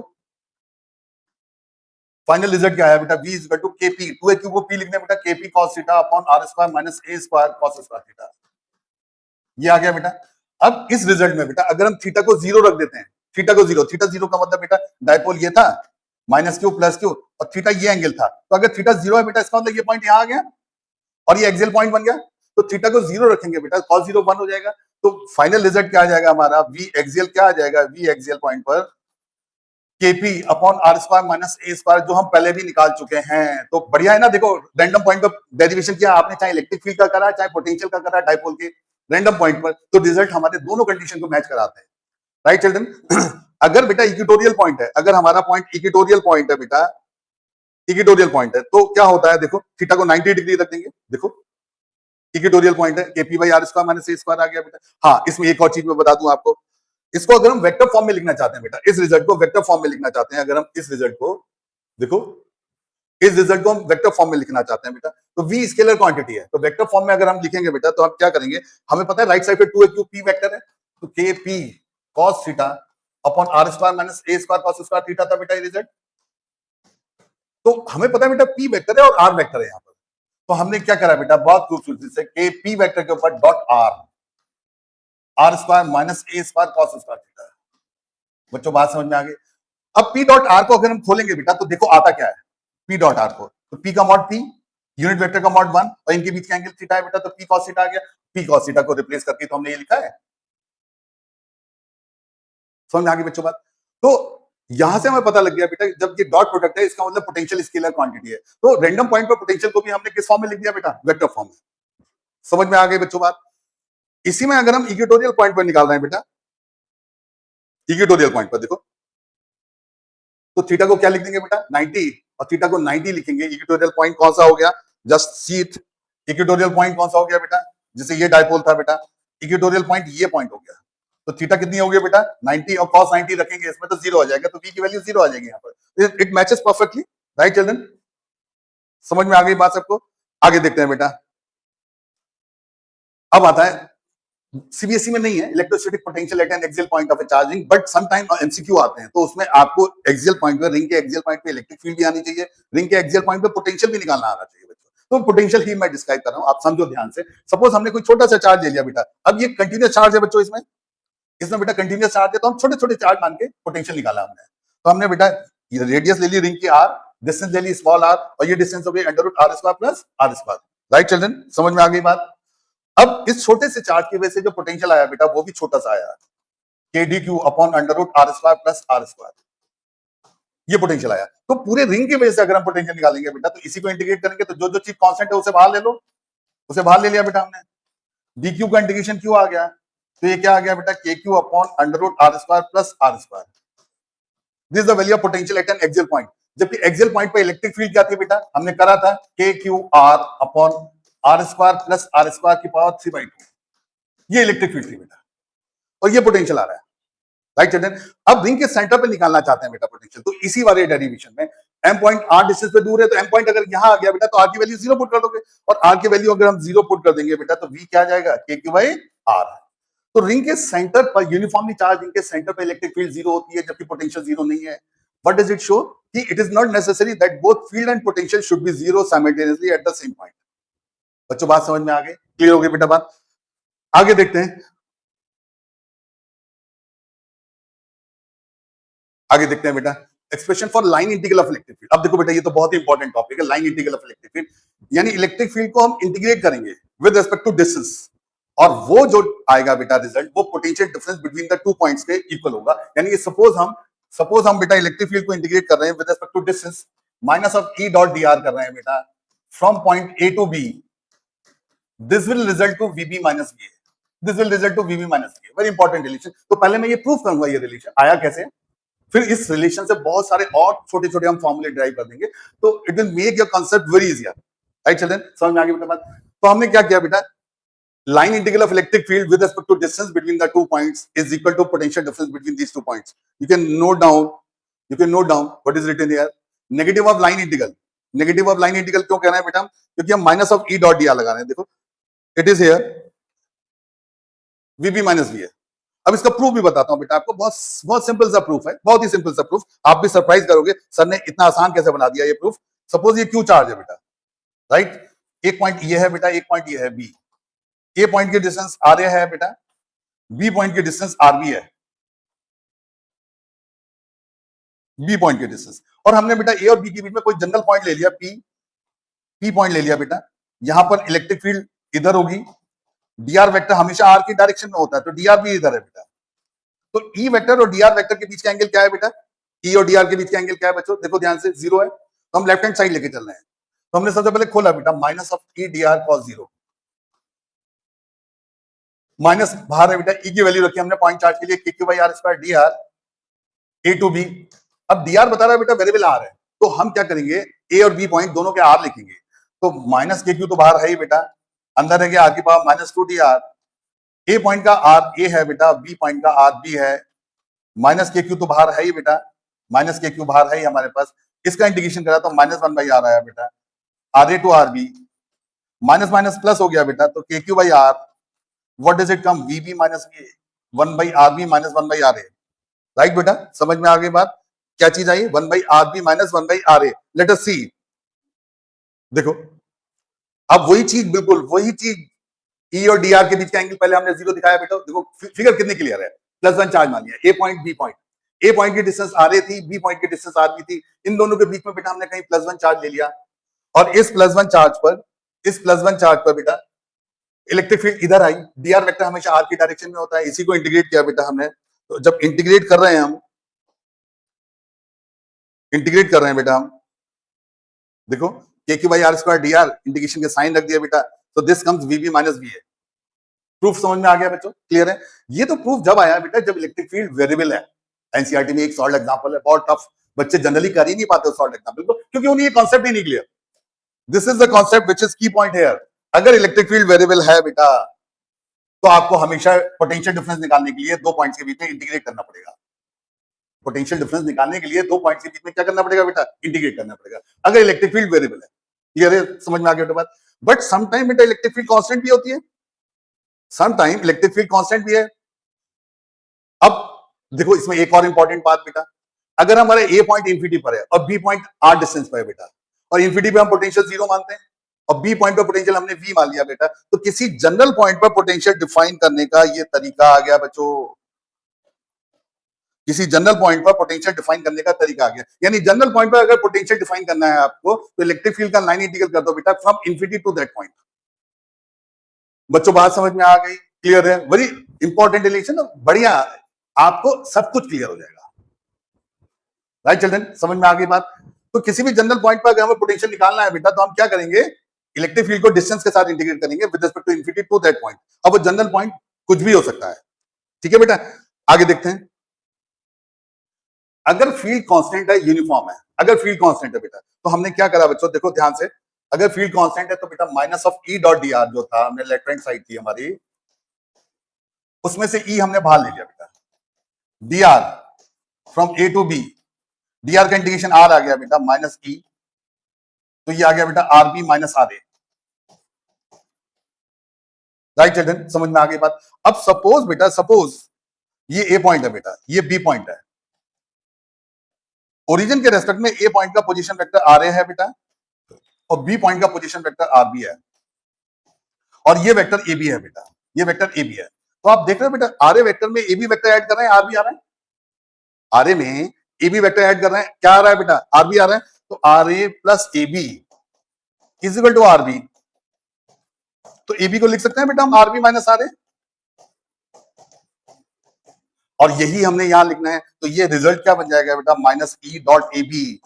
final result क्या आया बेटा, V equal to KP, 2AQ को P लिखने बेटा, KP cos theta upon R square minus A square cos square theta. ये आ गया बेटा। अब इस रिजल्ट में बेटा अगर हम थीटा को जीरो रख देते हैं, थीटा को जीरो, थीटा जीरो का मतलब बेटा डाइपोल ये था माइनस क्यू प्लस क्यू, और थीटा ये एंगल था, तो अगर थीटा जीरो है बेटा इसका मतलब ये पॉइंट यहां आ गया और ये एक्सियल पॉइंट बन गया। तो थीटा को जीरो रखेंगे बेटा, cos जीरो 1 हो जाएगा। तो फाइनल रिजल्ट क्या आ जाएगा हमारा, V एक्सियल क्या आ जाएगा, V एक्सियल पॉइंट पर KP upon R square minus A square, जो हम पहले भी निकाल चुके हैं। तो बढ़िया है ना, देखो रैंडम पॉइंट पर डेरिवेशन किया आपने, चाहे इलेक्ट्रिक फील्ड का करा चाहे पोटेंशियल का करा, डाइपोल के रैंडम पॉइंट पर, तो रिजल्ट हमारे दोनों कंडीशन को मैच कराते हैं। राइट चिल्ड्रन, अगर बेटा इक्वेटोरियल पॉइंट है, अगर हमारा पॉइंट इक्वेटोरियल पॉइंट है बेटा, इक्वेटोरियल पॉइंट है, तो क्या होता है, देखो थीटा को 90 डिग्री रख देंगे। देखो इक्वेटोरियल पॉइंट है, KP by R square minus A square आ गया बेटा। हाँ, इसमें एक और चीज मैं बता दूं आपको, इसको अगर हम वेक्टर फॉर्म में लिखना चाहते हैं बेटा, इस रिजल्ट को वेक्टर फॉर्म में लिखना चाहते हैं, अगर हम इस रिजल्ट को, देखो इस रिजल्ट को हम वेक्टर फॉर्म में लिखना चाहते हैं बेटा, तो v स्केलर क्वांटिटी है, तो वेक्टर फॉर्म में अगर हम लिखेंगे बेटा, तो हम क्या करेंगे, हमें पता है राइट साइड पे 2a³ p वेक्टर है, तो k p cos theta upon R square minus A square cos square theta था बेटा ये रिजल्ट। तो हमें पता है बेटा p वेक्टर है और r वेक्टर है यहाँ पर, तो हमने क्या करा बेटा, बहुत खूबसूरती से k p वेक्टर के ऊपर dot are square minus A square cos square theta. बच्चों बात समझ में आ गई। अब p डॉट r को अगर हम खोलेंगे बेटा, तो देखो आता क्या है, p डॉट r को, तो p का मॉड p, यूनिट वेक्टर का मॉड 1, और इनके बीच का एंगल थीटा है बेटा, तो p cos थीटा आ गया। p cos थीटा को रिप्लेस करके तो हमने ये लिखा है, समझ में आ गई बच्चों बात। तो यहां से हमें पता लग गया बेटा, जब ये डॉट प्रोडक्ट है, इसका मतलब पोटेंशियल स्केलर क्वांटिटी है, तो रैंडम पॉइंट पर पोटेंशियल को भी हमने किस फॉर्म में लिख दिया बेटा, वेक्टर फॉर्म में। समझ में आ गई बच्चों बात। इसी में अगर हम इक्वेटोरियल पॉइंट पर निकाल रहे हैं बेटा, इक्वेटोरियल पॉइंट पर देखो, तो थीटा को क्या लिख देंगे बेटा 90, और थीटा को 90 लिखेंगे। इक्वेटोरियल पॉइंट कौन सा हो गया, just see it, equatorial point कौन सा हो गया बेटा, जैसे ये डाइपोल था बेटा, इक्वेटोरियल पॉइंट ये पॉइंट हो गया, तो थीटा कितनी हो गई बेटा 90, और cos 90 रखेंगे इसमें तो 0 आ जाएगा, तो v की वैल्यू 0 आ जाएगी यहाँ पर। It matches perfectly. Right children, समझ में आ गई बात सबको। आगे देखते हैं बेटा, अब आता है सीबीएसई में नहीं है electrostatic potential at an axial point of a charging, but some time MCQ आते हैं, तो उसमें आपको एक्सियल पॉइंट पे, रिंग के एक्सियल पॉइंट पे इलेक्ट्रिक फील्ड भी आनी चाहिए, रिंग के एक्सियल पॉइंट पे पोटेंशियल भी निकालना आना चाहिए बच्चों। तो पोटेंशियल ही मैं डिस्क्राइब कर रहा हूं, आप समझो ध्यान से। सपोज हमने कोई छोटा सा चार्ज ले लिया बेटा, अब ये कंटिन्यूस चार्ज है बच्चों, इसमें बेटा कंटिन्यूस चार्ज है, तो हम छोटे छोटे चार्ज मान के पोटेंशियल निकाला हमने। तो हमने बेटा रेडियस ले ली रिंग की r, डिस्टेंस ले ली स्मॉल r, और ये डिस्टेंस हो गई √r square plus r square. Right children, समझ में आ गई बात। अब इस छोटे से चार्ज की वजह से जो पोटेंशियल आया बेटा, वो भी छोटा सा आया, kdq upon √r square plus r square, ये पोटेंशियल आया। तो पूरे रिंग की वजह से अगर हम पोटेंशियल निकालेंगे बेटा, तो इसी को इंटीग्रेट करेंगे, तो जो जो चीज कांस्टेंट है उसे बाहर ले लो, उसे बाहर ले लिया बेटा हमने, dq का इंटीग्रेशन q आ गया, तो ये क्या आ गया बेटा, kq upon √r square plus r square. This is the value of potential at an axial point. जबकि एक्सियल पॉइंट पे इलेक्ट्रिक फील्ड क्या थी बेटा, हमने करा था kqr upon r square plus r square की पावर 3/2, ये इलेक्ट्रिक फील्ड थी बेटा, और ये पोटेंशियल आ रहा है। राइट चिल्ड्रन, अब रिंग के सेंटर पे निकालना चाहते हैं बेटा पोटेंशियल, तो इसी वाले डेरिवेशन में m पॉइंट r डिस्टेंस पे दूर है, तो m पॉइंट अगर यहां आ गया बेटा, तो r की वैल्यू 0 पुट कर दोगे, और r की वैल्यू अगर हम 0 पुट कर देंगे बेटा, तो v क्या आ जाएगा, kq/r। तो रिंग के सेंटर पर यूनिफॉर्मली चार्ज रिंग के सेंटर पे इलेक्ट्रिक फील्ड 0 होती है, जबकि पोटेंशियल 0 नहीं है। व्हाट डज इट शो, कि it is not necessary that both field and potential should be 0 simultaneously at the same point. बच्चों बात समझ में आ गई, क्लियर हो गई बेटा बात। आगे देखते हैं, आगे देखते हैं बेटा, expression for line integral of electric field. अब देखो बेटा, ये तो बहुत ही इंपॉर्टेंट टॉपिक है, line integral of electric field, यानी इलेक्ट्रिक फील्ड को हम इंटीग्रेट करेंगे विद रिस्पेक्ट टू डिस्टेंस, और वो जो आएगा बेटा रिजल्ट, वो potential difference between the two points के इक्वल होगा। यानी कि सपोज हम बेटा इलेक्ट्रिक फील्ड को इंटीग्रेट कर रहे हैं with respect to distance, minus of E dot D R कर रहे हैं बेटा, from point A to B, this will result to VB minus V, this will result to VB minus V. Very important relation. तो पहले मैं ये प्रूफ करूंगा ये रिलेशन आया कैसे, फिर इस रिलेशन से बहुत सारे और छोटे छोटे हम फॉर्मूले ड्राइव कर देंगे, तो it will make your concept very easier. Right children, समझ में आ गई बेटा बात। तो हमने क्या किया बेटा, line integral of electric field with respect to distance between the 2 points is equal to potential difference between these 2 points. You can note down what is written here, negative of line integral। negative of line integral क्यों कह रहे हैं बेटा, क्योंकि हम minus of E dot D R लगा रहे हैं। देखो it is here VB minus V है। अब इसका प्रूफ भी बताता हूं बेटा आपको, बहुत सिंपल सा प्रूफ है, बहुत ही सिंपल सा प्रूफ, आप भी सरप्राइज करोगे सर ने इतना आसान कैसे बना दिया ये प्रूफ। सपोज ये क्यू चार्ज है बेटा, राइट, एक पॉइंट ये है बेटा, एक पॉइंट ये है बी, ए पॉइंट की डिस्टेंस आर ए है बेटा, बी पॉइंट की डिस्टेंस आर बी है, बी पॉइंट की डिस्टेंस, और हमने बेटा ए और बी के बीच में कोई जनरल पॉइंट ले लिया पी पॉइंट ले लिया बेटा। यहां पर इलेक्ट्रिक फील्ड इधर होगी, डीआर वेक्टर हमेशा आर की डायरेक्शन में होता है, तो डीआर भी इधर है बेटा। तो ई वेक्टर और डीआर वेक्टर के बीच का एंगल क्या है बेटा, ई और डी आर के बीच का एंगल क्या है बच्चों? देखो ध्यान से, 0 है, तो हम लेफ्ट हैंड साइड लेके चल रहे हैं। तो हमने सबसे पहले खोला बेटा minus of E D R cos 0, minus बाहर है बेटा, ई की वैल्यू रखी हमने पॉइंट चार्ज के लिए K Q by R square D R A to B. अब डी आर बता रहा है बेटा वेरिएबल आर है, तो हम क्या करेंगे, ए और बी पॉइंट दोनों के आर लिखेंगे। तो माइनस के क्यू तो बाहर है ही बेटा, अंदर है आर की power minus two D R. A point का आर ए है बेटा, बी पॉइंट का आर बी है, माइनस के क्यू तो बाहर है ही बेटा, माइनस के क्यू बाहर है ही हमारे पास। इसका इंटीग्रेशन करा तो माइनस वन बाई आर आया बेटा, R A to R B, minus minus plus हो गया बेटा, तो K Q by R, what does it come, V B minus V, one by R B minus one by R A. Right बेटा, समझ में आ गई बात? क्या चीज आई, one by R B minus one by R A. Let us see, देखो अब वही चीज, बिल्कुल वही चीज, ई और डी आर के बीच का एंगल पहले हमने 0 दिखाया बेटा, देखो फिगर कितनी क्लियर है, +1 चार्ज मान लिया, ए पॉइंट बी पॉइंट, ए पॉइंट की डिस्टेंस आर ए थी, बी पॉइंट की डिस्टेंस आर बी थी, इन दोनों के बीच में बेटा हमने कहीं +1 चार्ज ले लिया, और इस +1 चार्ज पर, इस +1 चार्ज पर बेटा इलेक्ट्रिक फील्ड इधर आई, डी आर वेक्टर हमेशा आर की डायरेक्शन में होता है, इसी को इंटीग्रेट किया बेटा हमने। तो जब इंटीग्रेट कर रहे हैं हम, इंटीग्रेट कर रहे हैं बेटा हम, देखो K Q by R square D R, integration के साइन रख दिया बेटा, तो this comes V B minus V A. Proof समझ में आ गया बच्चों, क्लियर है? ये तो प्रूफ जब आया बेटा जब इलेक्ट्रिक फील्ड वेरिएबल है। एनसीईआरटी में एक सॉल्ड एग्जांपल है, बहुत टफ, बच्चे जनरली कर ही नहीं पाते सॉल्ड एग्जांपल को, क्योंकि उन्हें ये कॉन्सेप्ट ही नहीं clear. This is the concept which is की पॉइंट हियर। अगर इलेक्ट्रिक फील्ड वेरिएबल है बेटा, तो आपको हमेशा पोटेंशियल डिफरेंस निकालने के लिए दो पॉइंट्स के बीच में इंटीग्रेट करना पड़ेगा। पोटेंशियल डिफरेंस निकालने के लिए दो पॉइंट्स के बीच में क्या करना पड़ेगा बेटा, इंटीग्रेट करना पड़ेगा, अगर इलेक्ट्रिक फील्ड वेरिएबल है। क्लियर है, समझ में आ गया बेटा बात? बट समटाइम बेटा इलेक्ट्रिक फील्ड कांस्टेंट भी होती है, समटाइम इलेक्ट्रिक फील्ड कांस्टेंट भी है। अब देखो इसमें एक और इंपॉर्टेंट बात बेटा, अगर हमारे ए पॉइंट इंफिनिटी पर है और बी पॉइंट आर डिस्टेंस पर है बेटा, और इंफिनिटी पे हम पोटेंशियल 0 मानते हैं, और बी पॉइंट पर पोटेंशियल हमने वी मान लिया बेटा, तो किसी जनरल पॉइंट पर पोटेंशियल डिफाइन करने का ये तरीका आ गया बच्चों, किसी जनरल पॉइंट पर पोटेंशियल डिफाइन करने का तरीका आ गया। यानी जनरल पॉइंट पर अगर पोटेंशियल डिफाइन करना है आपको, तो इलेक्ट्रिक फील्ड का लाइन इंटीग्रल कर दो बेटा from infinity to that point. बच्चों बात समझ में आ गई? क्लियर है? वेरी इंपॉर्टेंट रिलेशन, बढ़िया, आपको सब कुछ क्लियर हो जाएगा। राइट चिल्ड्रन, समझ में आ गई बात? तो किसी भी जनरल पॉइंट पर अगर हमें पोटेंशियल निकालना है बेटा, तो हम क्या करेंगे, इलेक्ट्रिक फील्ड को डिस्टेंस के साथ इंटीग्रेट करेंगे with respect to infinity to that point. अब वो जनरल पॉइंट कुछ भी हो सकता है। ठीक है बेटा, आगे देखते हैं। अगर फील्ड कांस्टेंट है, यूनिफॉर्म है, अगर फील्ड कांस्टेंट है बेटा, तो हमने क्या करा बच्चों, देखो ध्यान से, अगर फील्ड कांस्टेंट है तो बेटा minus of E dot D are जो था, हमने लेफ्ट हैंड साइड थी हमारी, उसमें से ई हमने बाहर ले लिया बेटा, D R from A to B, D R का इंटीग्रेशन आर आ गया बेटा माइनस ई, तो ये आ गया बेटा R B minus R A. Right children, समझ में आ गई बात? अब सपोज बेटा, सपोज ये ए पॉइंट है बेटा, ये बी पॉइंट है, ओरिजिन के रेस्पेक्ट में ए पॉइंट का पोजीशन वेक्टर आर ए है बेटा, और बी पॉइंट का पोजीशन वेक्टर आर बी है, और ये वेक्टर ए बी है बेटा, ये वेक्टर ए बी है। तो आप देख रहे हो बेटा, आर ए वेक्टर में ए बी वेक्टर ऐड कर रहे हैं, आर बी आ रहा है, आर ए में ए बी वेक्टर ऐड कर रहे हैं, क्या आ रहा है बेटा, आर बी आ रहा है। तो R A plus A B is equal to R B, तो ए बी को लिख सकते हैं बेटा हम R B minus R A, और यही हमने यहां लिखना है। तो ये रिजल्ट क्या बन जाएगा बेटा, minus E dot A B.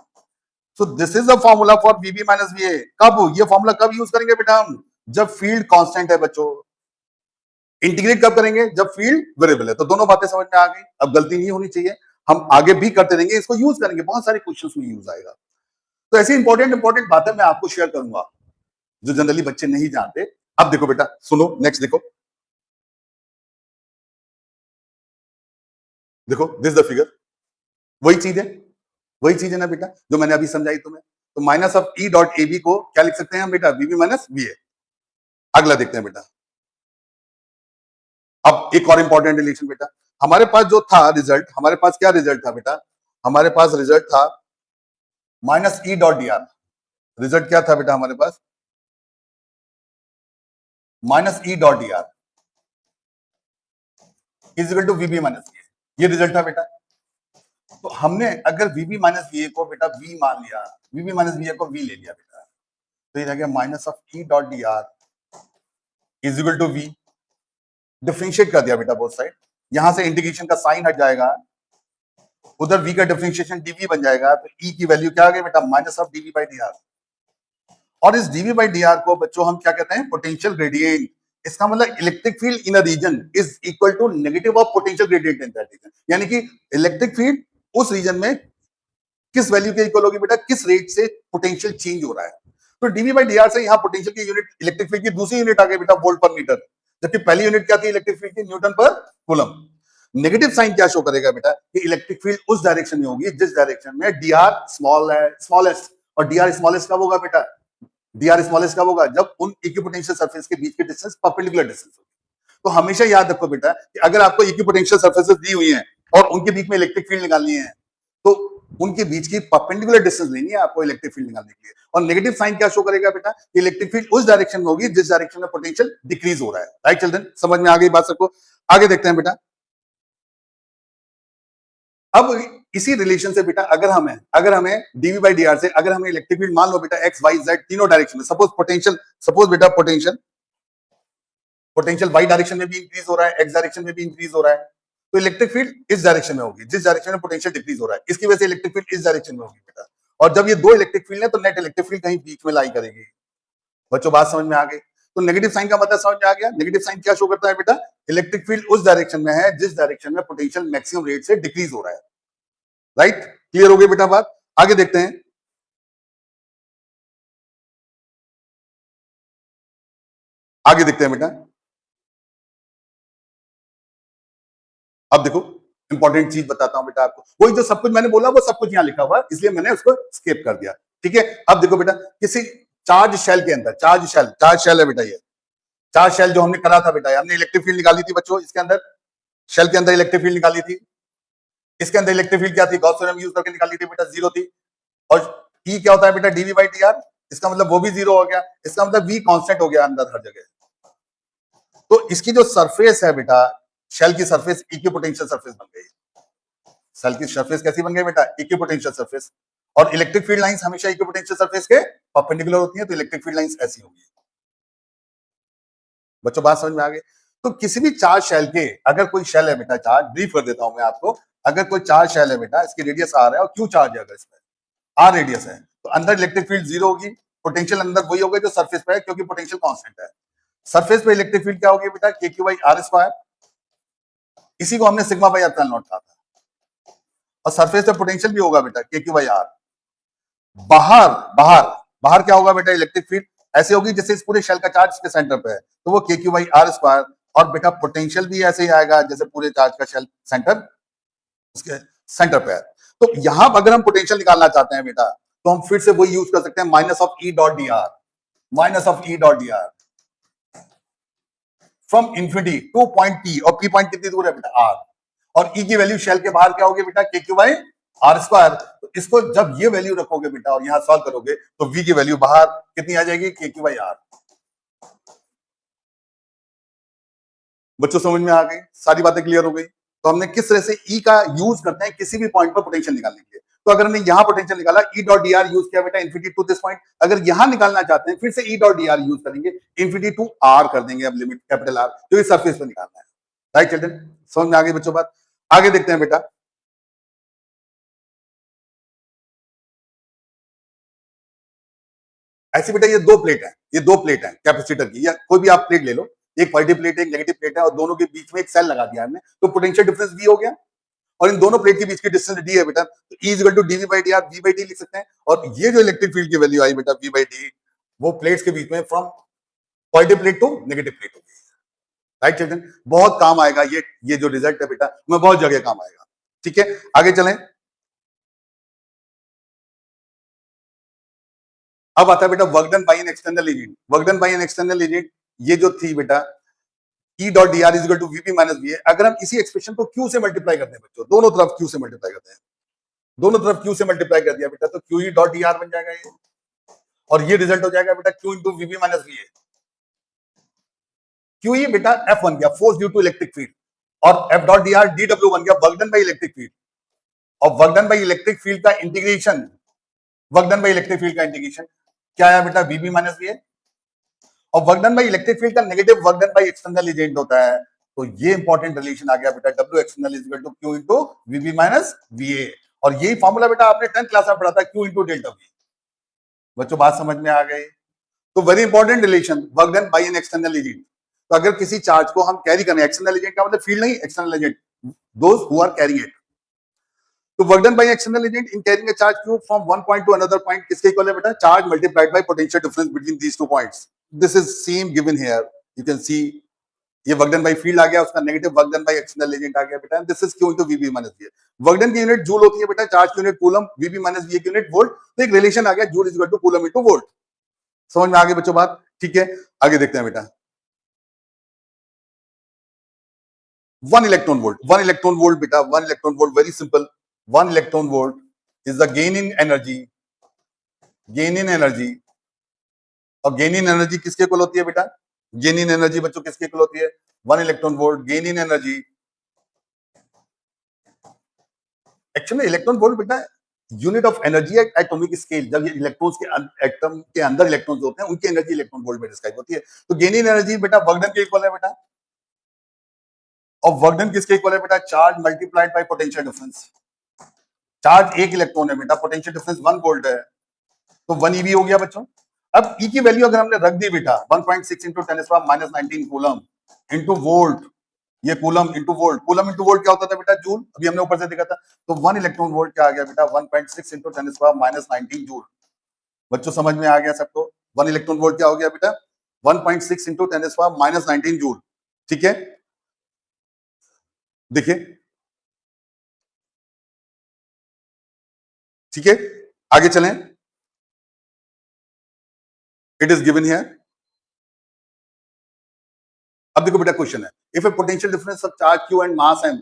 So this is a formula for B B minus B A. कब ये फॉर्मूला कब यूज करेंगे बेटा हम, जब फील्ड कांस्टेंट है बच्चों। इंटीग्रेट कब करेंगे, जब फील्ड वेरिएबल है। तो दोनों बातें समझ में आ गई, अब गलती नहीं होनी चाहिए, हम आगे भी करते रहेंगे, इसको यूज करेंगे, बहुत सारे क्वेश्चंस में यूज आएगा। तो ऐसी इंपॉर्टेंट बातें मैं आपको शेयर करूंगा जो जनरली बच्चे नहीं जानते। अब देखो बेटा, सुनो, नेक्स्ट देखो, देखो दिस द फिगर, वही चीज है, वही चीज है ना बेटा जो मैंने अभी समझाई तुम्हें। तो minus of E dot A B को क्या लिख सकते हैं हम बेटा, वीबी माइनस वी ए। अगला देखते हैं बेटा, अब एक और इंपॉर्टेंट रिलेशन बेटा, हमारे पास जो था रिजल्ट, हमारे पास क्या रिजल्ट था बेटा, हमारे पास रिजल्ट था minus E dot D R. Result क्या था बेटा हमारे पास, minus E dot D R is equal to VB minus V A, ये रिजल्ट था बेटा। तो हमने अगर वीबी माइनस वी ए को बेटा वी मान लिया, वीबी माइनस वी ए को वी ले लिया बेटा, तो ये रह गया minus of E dot D R is equal to V. Differentiate कर दिया बेटा बोथ साइड, यहां से इंटीग्रेशन का साइन हट जाएगा, उधर v का डिफरेंशिएशन dv बन जाएगा, तो e की वैल्यू क्या आ गई बेटा, minus of dv by dr। और इस dv बाई dr को बच्चों हम क्या कहते हैं, पोटेंशियल ग्रेडियंट। इसका मतलब electric field in a region is equal to negative of potential gradient in that region, यानी कि इलेक्ट्रिक फील्ड उस रीजन में किस वैल्यू के इक्वल होगी बेटा, किस रेट से पोटेंशियल चेंज हो रहा है। तो डीवी बाई डीआर से यहाँ पोटेंशियल की यूनिट, इलेक्ट्रिक फील्ड की दूसरी यूनिट आ गई बेटा, वोल्ट पर मीटर, जबकि पहली यूनिट क्या थी इलेक्ट्रिक फील्ड की, न्यूटन पर कूलम। नेगेटिव साइन क्या शो करेगा बेटा, कि इलेक्ट्रिक फील्ड उस डायरेक्शन में होगी जिस डायरेक्शन में डीआर स्मॉल है, स्मॉलेस्ट, और डीआर स्मॉलेस्ट कब होगा बेटा, डीआर स्मॉलेस्ट कब होगा, जब उन इक्विपोटेंशियल सरफेस के बीच के डिस्टेंस परपेंडिकुलर डिस्टेंस होगी। तो हमेशा याद रखो बेटा कि अगर आपको इक्विपोटेंशियल सरफेसेस दी हुई हैं और उनके बीच में इलेक्ट्रिक फील्ड निकालनी है, तो उनके बीच की परपेंडिकुलर डिस्टेंस लेनी है आपको इलेक्ट्रिक फील्ड निकालने के लिए। और नेगेटिव साइन क्या शो करेगा बेटा, कि इलेक्ट्रिक फील्ड उस डायरेक्शन में होगी जिस डायरेक्शन में पोटेंशियल डिक्रीज हो रहा है। राइट चिल्ड्रन, समझ में आ गई बात सबको? आगे देखते हैं बेटा। अब इसी रिलेशन से बेटा अगर हमें डीवी बाई डी आर से अगर हमें इलेक्ट्रिक फील्ड मान लो बेटा एक्स वाई जेड तीनों डायरेक्शन में, सपोज बेटा पोटेंशियल वाई डायरेक्शन में भी इंक्रीज हो रहा है, एक्स डायरेक्शन में भी इंक्रीज हो रहा है, तो इलेक्ट्रिक फील्ड इस डायरेक्शन में होगी जिस डायरेक्शन में पोटेंशियल डिक्रीज हो रहा है, इसकी वजह से इलेक्ट्रिक फील्ड इस डायरेक्शन में होगी बेटा। और जब ये दो इलेक्ट्रिक फील्ड है तो नेट इलेक्ट्रिक फील्ड कहीं बीच में लाई करेगी। बच्चों बात समझ में आ गई? तो नेगेटिव साइन का मतलब समझ में आ गया। नेगेटिव साइन क्या शो करता है बेटा, इलेक्ट्रिक फील्ड उस डायरेक्शन में है जिस डायरेक्शन में पोटेंशियल मैक्सिमम रेट से डिक्रीज हो रहा है। राइट, क्लियर हो गई बेटा बात? आगे देखते हैं। आगे देखते हैं बेटा। अब देखो इंपॉर्टेंट चीज बताता हूं बेटा आपको, वही जो सब कुछ मैंने बोला वो सब कुछ यहां लिखा हुआ है, इसलिए मैंने उसको स्किप कर दिया। ठीक है, अब देखो बेटा, किसी चार्ज शेल के अंदर, चार्ज शेल है बेटा, ये चार्ज शेल जो हमने करा था बेटा, हमने इलेक्ट्रिक फील्ड निकाली थी बच्चों, इसके अंदर शेल के अंदर इलेक्ट्रिक फील्ड निकाली थी। इसके अंदर इलेक्ट्रिक फील्ड क्या थी, गॉस थ्योरम यूज करके निकाली थी बेटा, जीरो थी। और ई क्या होता है बेटा, डीवी बाई डी आर, इसका मतलब वो भी जीरो हो गया, इसका मतलब वी कांस्टेंट हो गया अंदर हर जगह। तो इसकी जो सरफेस है बेटा, शेल की सरफेस इक्विपोटेंशियल सरफेस बन गई। सेल की सरफेस कैसी बन गई बेटा, इक्विपोटेंशियल सरफेस। और इलेक्ट्रिक फील्ड लाइंस हमेशा इक्विपोटेंशियल सरफेस के परपेंडिकुलर होती हैं, तो इलेक्ट्रिक फील्ड लाइंस ऐसी होंगी। बच्चों बात समझ में आ गई? तो किसी भी चार्ज शेल के, अगर कोई शेल है बेटा, चार्ज ब्रीफ कर देता हूं मैं आपको, अगर कोई चार्ज शेल है बेटा, इसकी रेडियस आर है और क्यू चार्ज है, अगर इसमें आर रेडियस है, तो अंदर इलेक्ट्रिक फील्ड जीरो होगी, पोटेंशियल अंदर वही होगा जो सरफेस पे है, क्योंकि पोटेंशियल कांस्टेंट है। सरफेस पे इलेक्ट्रिक फील्ड क्या होगी बेटा, के क्यू बाई आर स्क्वायर, इसी को हमने सिग्मा बाई एप्सिलॉन नॉट कहा था। और सरफेस पे पोटेंशियल भी होगा बेटा, के क्यू बाई आर। बाहर बाहर बाहर क्या होगा बेटा, इलेक्ट्रिक फील्ड ऐसे होगी जैसे इस पूरे शेल का चार्ज इसके सेंटर पे है, तो वो के क्यू बाई आर स्क्वायर। और बेटा पोटेंशियल भी ऐसे ही आएगा जैसे पूरे चार्ज का शेल सेंटर उसके सेंटर पे है। तो यहां अगर हम पोटेंशियल निकालना चाहते हैं बेटा, तो हम फिर से वही यूज कर सकते हैं, minus of E dot D are, minus of E dot D R from infinity to point P, और पी पॉइंट कितनी दूर है बेटा, आर। और ई की वैल्यू शेल के बाहर क्या होगी बेटा, के क्यू बाई आर स्क्वायर। तो इसको जब ये वैल्यू रखोगे बेटा और यहां सॉल्व करोगे, तो वी की वैल्यू बाहर कितनी आ जाएगी, के क्यू बाई आर। बच्चों समझ में आ गई, सारी बातें क्लियर हो गई? तो हमने किस तरह से ई का यूज करते हैं किसी भी पॉइंट पर पोटेंशियल निकालने के लिए। तो अगर हमने यहां पोटेंशियल निकाला, ई डॉट डी आर यूज किया बेटा इन्फिनिटी टू दिस पॉइंट। अगर यहां निकालना चाहते हैं, फिर से ई डॉट डी आर यूज करेंगे, इन्फिनिटी टू आर कर देंगे, अब लिमिट कैपिटल आर, क्योंकि सरफेस पर निकालना है। राइट चिल्ड्रन, समझ में आ गई बच्चों बात? आगे देखते हैं बेटा। ऐसे बेटा ये दो प्लेट है कैपेसिटर की, या कोई भी आप प्लेट ले लो, एक पॉजिटिव प्लेट है, एक नेगेटिव प्लेट है, और दोनों के बीच में एक सेल लगा दिया हमने, तो पोटेंशियल डिफरेंस वी हो गया। और इन दोनों प्लेट के बीच की डिस्टेंस डी है बेटा, तो E equal to DV by D R, V by D लिख सकते हैं। और ये जो इलेक्ट्रिक फील्ड की वैल्यू आई बेटा, वी बाई डी, वो प्लेट्स के बीच में from positive plate to negative plate होगी। राइट चिल्ड्रन, बहुत काम आएगा ये जो रिजल्ट है बेटा, मैं बहुत जगह काम आएगा। ठीक है, आगे चलें। अब आता है बेटा work done by an external agent. Work done by an external agent, ये जो थी बेटा, E dot D R is equal to VP minus V है। अगर हम इसी एक्सप्रेशन को Q से मल्टीप्लाई करते हैं बच्चों, दोनों तरफ Q से मल्टीप्लाई करते हैं, दोनों तरफ Q से मल्टीप्लाई कर दिया बेटा, तो Q E dot D are बन जाएगा ये, और ये रिजल्ट हो जाएगा बेटा Q into VP minus V है। Q ई बेटा F बन गया, force due to electric field, और F dot D R D W बन गया, work done by electric field. और work done by electric field का integration, work done by electric field का इंटीग्रेशन क्या आया बेटा, वीबी माइनस वी है। और work done by electric field का negative work done by external agent होता है, तो ये इंपॉर्टेंट रिलेशन आ गया बेटा, W external is equal to Q into VB minus VA. और यही फॉर्मूला बेटा आपने 10th क्लास में पढ़ा था, क्यू इंटू डेल्टा वी। बच्चों बात समझ में आ गई? तो very important relation, work done by an external agent. तो अगर किसी चार्ज को हम कैरी करें, एक्सटर्नल एजेंट का मतलब फील्ड नहीं, external agent, those who are carrying it. तो work done by external agent in carrying a charge Q from one point to another point किसके इक्वल है बेटा? Charge multiplied by potential difference between these two points. This is same given here, you can see ये वर्क डन बाय फील्ड आ गया, उसका negative work done by external agent आ गया बेटा। This is Q into VB minus V. Work done की यूनिट जूल होती है बेटा, चार्ज की unit coulomb, VB minus V की यूनिट वोल्ट। तो एक रिलेशन आ गया, joule is equal to coulomb into volt. समझ में आ गई बच्चों बात? ठीक है, आगे देखते हैं बेटा। 1 electron volt, 1 electron volt बेटा, 1 electron volt, very simple. 1 electron volt is the gain in energy, gain in energy। और गेन इन एनर्जी किसके इक्वल होती है बेटा? गेन इन एनर्जी बच्चों किसके इक्वल होती है? 1 electron volt gain in energy. Actually electron volt बेटा यूनिट ऑफ एनर्जी है एटॉमिक स्केल। जब ये इलेक्ट्रॉन्स के एटम के अंदर इलेक्ट्रॉन्स होते हैं, उनकी एनर्जी इलेक्ट्रॉन वोल्ट में डिस्क्राइब होती है। तो गेन इन एनर्जी बेटा वर्क डन के इक्वल है बेटा। और वर्क डन किसके इक्वल है बेटा? Charge multiplied by potential difference. Charge 1 electron है बेटा, पोटेंशियल डिफरेंस 1 वोल्ट है, तो 1 ईवी हो गया बच्चों। अब ई की वैल्यू अगर हमने रख दी बेटा 1.6 इंटू 10⁻⁻19 कूलम इंटू वोल्ट, ये coulomb into volt, coulomb into volt क्या होता था बेटा? जूल। अभी हमने ऊपर से देखा था। तो 1 इलेक्ट्रॉन वोल्ट क्या आ गया बेटा? 1.6 इंटू 10⁻⁻19 जूल। बच्चों समझ में आ गया सबको? 1 इलेक्ट्रॉन वोल्ट क्या हो गया बेटा? 1.6 इंटू 10⁻⁻19 जूल। ठीक है, देखिए, ठीक है, आगे चलें। It is given here. अब देखो बेटा क्वेश्चन है, if a potential difference of charge Q and mass M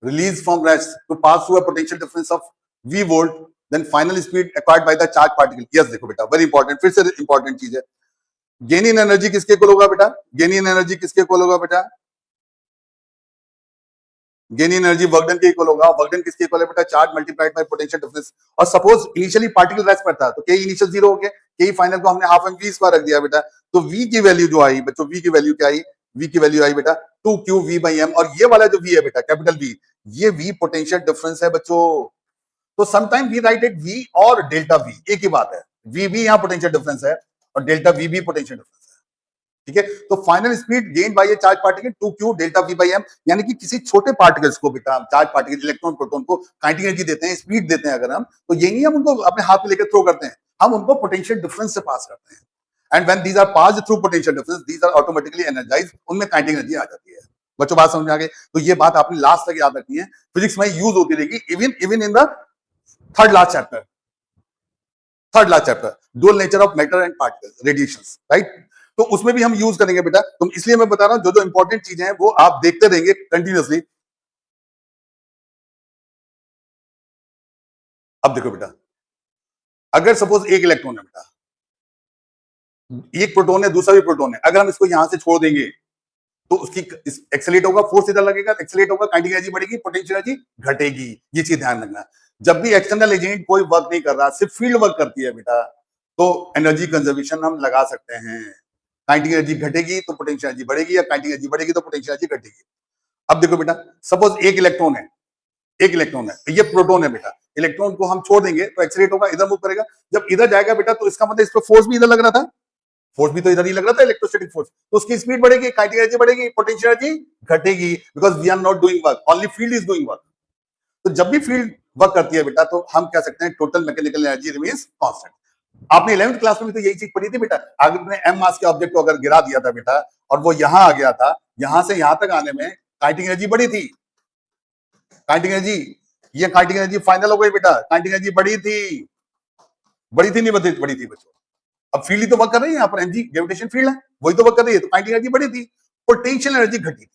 released from rest to pass through a potential difference of v volt, then final speed acquired by the charge particle। yes देखो बेटा वेरी इंपॉर्टेंट, फिर से इंपॉर्टेंट चीज है। गेन इन एनर्जी किसके इक्वल होगा बेटा? गेन इन एनर्जी किसके इक्वल होगा बेटा? Gain in energy work done के इक्वल होगा। वर्क डन किसके इक्वल है बेटा? Charge multiplied by potential difference. और सपोज इनिशियली पार्टिकल रेस्ट पर था, तो के इनिशियल 0 हो गया, के फाइनल को हमने हाफ एम वी स्क्वायर रख दिया बेटा। तो v की वैल्यू जो आई बच्चों, v की वैल्यू क्या आई? v की वैल्यू आई बेटा 2q/v/m। और ये वाला जो v है बेटा कैपिटल V, ये v पोटेंशियल डिफरेंस है बच्चों। तो sometime we write it v और डेल्टा v, एक ही बात है। v भी यहाँ पोटेंशियल डिफरेंस है और डेल्टा v भी पोटेंशियल डिफरेंस है। ठीक है, तो final speed gain by A charge particle 2q delta v/m। यानी कि किसी छोटे पार्टिकल्स को बेटा, चार्ज पार्टिकल इलेक्ट्रॉन प्रोटॉन को काइनेटिक एनर्जी देते हैं, स्पीड देते हैं अगर हम, तो ये नहीं हम उनको अपने हाथ में लेकर थ्रो करते हैं, हम उनको पोटेंशियल डिफरेंस से पास करते हैं। And when these are passed through potential difference, these are automatically energised, उनमें काइनेटिक एनर्जी आ जाती है। बच्चों बात समझ में आ गई? तो ये बात आपने लास्ट तक याद रखनी है, फिजिक्स में यूज होती रहेगी, even in the third last chapter, dual nature of matter and particles, radiations, right? तो उसमें भी हम यूज करेंगे बेटा। तो इसलिए मैं बता रहा हूं, जो जो इंपॉर्टेंट चीजें हैं वो आप देखते रहेंगे कंटिन्यूअसली। अब देखो बेटा, अगर सपोज एक इलेक्ट्रॉन है बेटा, एक प्रोटॉन है, दूसरा भी प्रोटॉन है, अगर हम इसको यहां से छोड़ देंगे तो उसकी एक्सेलेरेट होगा, फोर्स इधर लगेगा, एक्सेलेरेट होगा, काइनेटिक एनर्जी बढ़ेगी, पोटेंशियल एनर्जी घटेगी। ये चीज ध्यान रखना। जब भी एक्सटर्नल एजेंट कोई वर्क नहीं कर रहा, सिर्फ फील्ड वर्क करती है बेटा, तो एनर्जी कंजर्वेशन हम लगा सकते हैं। काइनेटिक एनर्जी घटेगी तो पोटेंशियल एनर्जी बढ़ेगी, या काइनेटिक एनर्जी बढ़ेगी तो पोटेंशियल एनर्जी घटेगी। अब देखो बेटा, सपोज एक इलेक्ट्रॉन है, ये प्रोटॉन है बेटा, इलेक्ट्रॉन को हम छोड़ देंगे तो एक्सेलेरेट होगा, इधर मूव करेगा। जब इधर जाएगा बेटा, तो इसका मतलब इस पर फोर्स भी इधर लग रहा था, फोर्स भी तो इधर ही लग रहा था, इलेक्ट्रोस्टैटिक फोर्स, तो उसकी स्पीड बढ़ेगी, काइनेटिक एनर्जी बढ़ेगी, पोटेंशियल एनर्जी घटेगी, because we are not doing work, only field is doing work. तो जब भी फील्ड वर्क करती है बेटा, तो हम कह सकते हैं total mechanical energy remains constant. आपने 11th क्लास में भी तो यही चीज पढ़ी थी बेटा। आपने एम मास के ऑब्जेक्ट को अगर गिरा दिया था बेटा, और वो यहां आ गया था, यहां से यहां तक आने में काइनेटिक एनर्जी बढ़ी थी, काइनेटिक एनर्जी, ये काइनेटिक एनर्जी फाइनल हो गई बेटा, काइनेटिक एनर्जी बढ़ी थी, नहीं बढ़ी थी बच्चों। अब फील्ड ही तो वर्क कर रही है, यहाँ पर एनर्जी ग्रेविटेशन फील्ड है, वही तो वर्क कर रही है, तो काइनेटिक एनर्जी बढ़ी थी, पोटेंशियल एनर्जी घटी थी।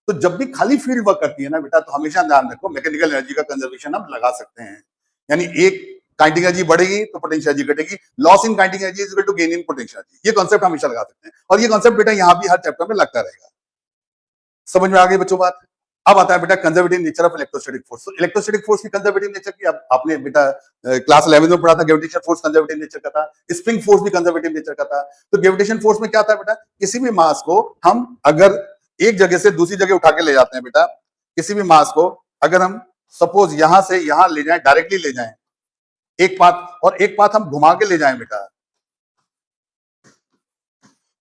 तो जब भी खाली फील्ड वर्क करती है ना बेटा, तो हमेशा ध्यान रखो मैकेनिकल एनर्जी का कंजर्वेशन हम लगा सकते हैं। यानी एक काइनेटिक एनर्जी बढ़ेगी तो पोटेंशियल एनर्जी घटेगी, loss in kinetic energy is equal to gain in potential energy. ये कांसेप्ट हमेशा लगा सकते हैं, और ये कांसेप्ट बेटा यहाँ भी हर चैप्टर में लगता रहेगा। समझ में आ गई बच्चों बात? अब आता है बेटा conservative nature of electrostatic force. तो इलेक्ट्रोस्टैटिक फोर्स की कंजर्वेटिव नेचर की आपने बेटा क्लास 11 में पढ़ा था, ग्रेविटेशन फोर्स कंजर्वेटिव नेचर का था, स्प्रिंग फोर्स भी कंजर्वेटिव नेचर का था। तो ग्रेविटेशन फोर्स में क्या था बेटा, किसी भी मास को हम अगर एक जगह से दूसरी जगह उठा के ले जाते हैं बेटा, किसी भी मास को अगर हम सपोज यहां से यहां ले जाएं, डायरेक्टली ले जाएं एक पाथ, और एक पाथ हम घुमा के ले जाएं बेटा,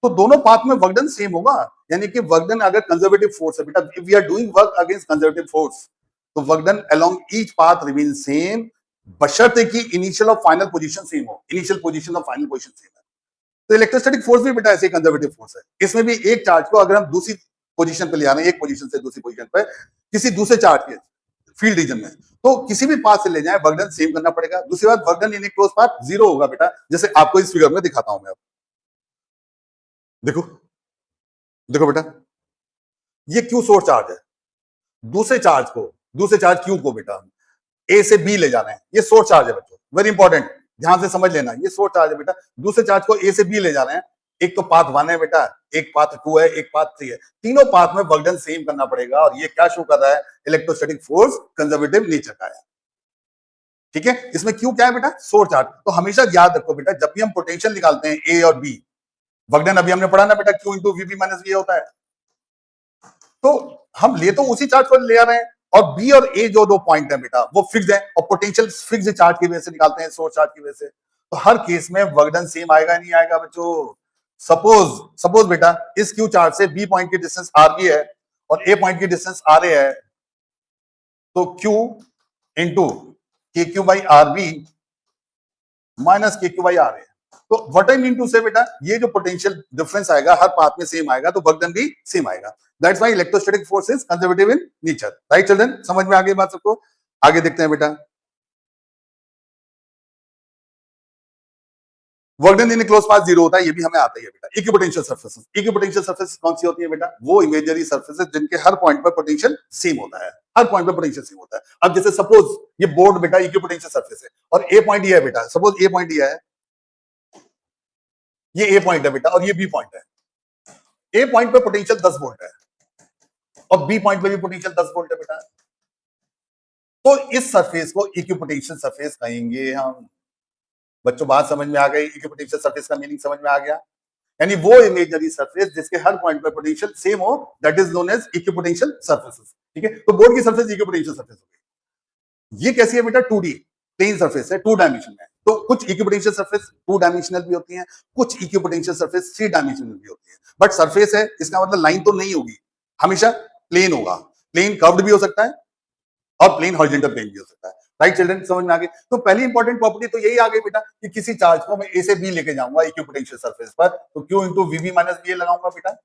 तो दोनों पाथ में वर्क डन सेम होगा। यानी कि वर्क डन अगर कंजर्वेटिव फोर्स है बेटा, if we are doing work against conservative force, तो work done along each path remain same, बशर्ते कि इनिशियल और फाइनल पोजीशन सेम हो, इनिशियल पोजीशन और फाइनल पोजीशन सेम है। तो इलेक्ट्रोस्टैटिक फोर्स भी बेटा ऐसे कंजर्वेटिव फोर्स है। इसमें भी एक चार्ज को अगर हम दूसरी पोजीशन पे ले आ रहे हैं, एक पोजीशन से दूसरी पोजीशन पे किसी दूसरे चार्ज के फील्ड रीजन में, तो किसी भी पाथ से ले जाए वर्क डन सेम करना पड़ेगा। दूसरी बात, वर्क डन इन ए क्लोज पाथ जीरो होगा बेटा, जैसे आपको इस फिगर में दिखाता हूं मैं। अब देखो देखो बेटा, ये क्यू सोर्स चार्ज है, दूसरे चार्ज क्यू को बेटा ए से बी ले जाना है, ये सोर्स चार्ज है बच्चों, वेरी इंपॉर्टेंट, ध्यान से समझ लेना, ये सोर्स चार्ज है बेटा। दूसरे चार्ज को ए से बी ले जाना है, एक तो पाथ 1 है बेटा, एक पाथ 2 है, एक पाथ 3 है, तीनों पाथ में वर्क डन सेम करना पड़ेगा। और ये क्या शो कर रहा है, इलेक्ट्रोस्टैटिक फोर्स कंजर्वेटिव नेचर का है। ठीक है, इसमें क्यू क्या है बेटा, सोर्स चार्ज। तो हमेशा याद रखो बेटा, जब भी हम पोटेंशियल निकालते हैं ए और बी, वर्क डन अभी हमने पढ़ा ना बेटा, Q into VB minus V होता है। तो हम ले तो उसी चार्ज को ले आ रहे हैं, और बी और ए जो दो पॉइंट है बेटा वो फिक्स है, और पोटेंशियल फिक्स चार्ज की वजह से निकालते हैं, सोर्स चार्ज की वजह से। तो हर केस में वर्क डन सेम आएगा नहीं आएगा बच्चों। सपोज बेटा इस क्यू चार्ज से बी पॉइंट की डिस्टेंस आर बी है और ए पॉइंट की डिस्टेंस आर ए है, तो Q into K Q by R B minus K Q by R A. तो व्हाट आई मीन टू से बेटा, ये जो पोटेंशियल डिफरेंस आएगा हर पाथ में सेम आएगा, तो वर्क डन भी सेम आएगा। That's why electrostatic force is conservative in nature. Right children, समझ में आ गई बात सबको? आगे देखते हैं बेटा, work done in close path zero होता है, ये भी हमें आता ही है बेटा। इक्विपोटेंशियल सर्फेसेस, इक्विपोटेंशियल सर्फेस कौन सी होती है बेटा, वो इमेजिनरी सर्फेसेस जिनके हर पॉइंट पर पोटेंशियल सेम होता है, हर पॉइंट पर पोटेंशियल सेम होता है। अब जैसे सपोज ये बोर्ड बेटा इक्विपोटेंशियल सर्फेस है, और ए पॉइंट ये है बेटा, सपोज ए पॉइंट ये है, ये ए पॉइंट है बेटा और ये बी पॉइंट है। ए पॉइंट पे पोटेंशियल 10 वोल्ट है और बी पॉइंट पे भी पोटेंशियल 10 वोल्ट है बेटा। तो इस सरफेस को इक्विपोटेंशियल सरफेस कहेंगे हम। बच्चों बात समझ में आ गई? इक्विपोटेंशियल सरफेस का मीनिंग समझ में आ गया? यानी वो इमेजिनरी सरफेस जिसके हर पॉइंट पे पोटेंशियल सेम हो, that is known as equipotential surfaces. ठीक है, तो बोर्ड की सरफेस इक्विपोटेंशियल सरफेस हो गई। ये कैसी है बेटा, 2D प्लेन सरफेस है, 2 डायमेंशन में। तो कुछ इक्विपोटेंशियल सरफेस 2 डायमेंशनल भी होती हैं, कुछ इक्विपोटेंशियल सरफेस 3 डायमेंशनल भी होती है। बट सरफेस है, इसका मतलब लाइन तो नहीं होगी, हमेशा प्लेन होगा। प्लेन कर्व्ड भी हो सकता है और प्लेन हॉरिजॉन्टल प्लेन भी हो सकता है। राइट चिल्ड्रन, समझ में आ गई? तो पहली इंपॉर्टेंट प्रॉपर्टी तो यही आ गई बेटा कि किसी चार्ज को मैं ए से बी लेके जाऊंगा इक्विपोटेंशियल सरफेस पर, तो Q into VB minus B लगाऊंगा बेटा।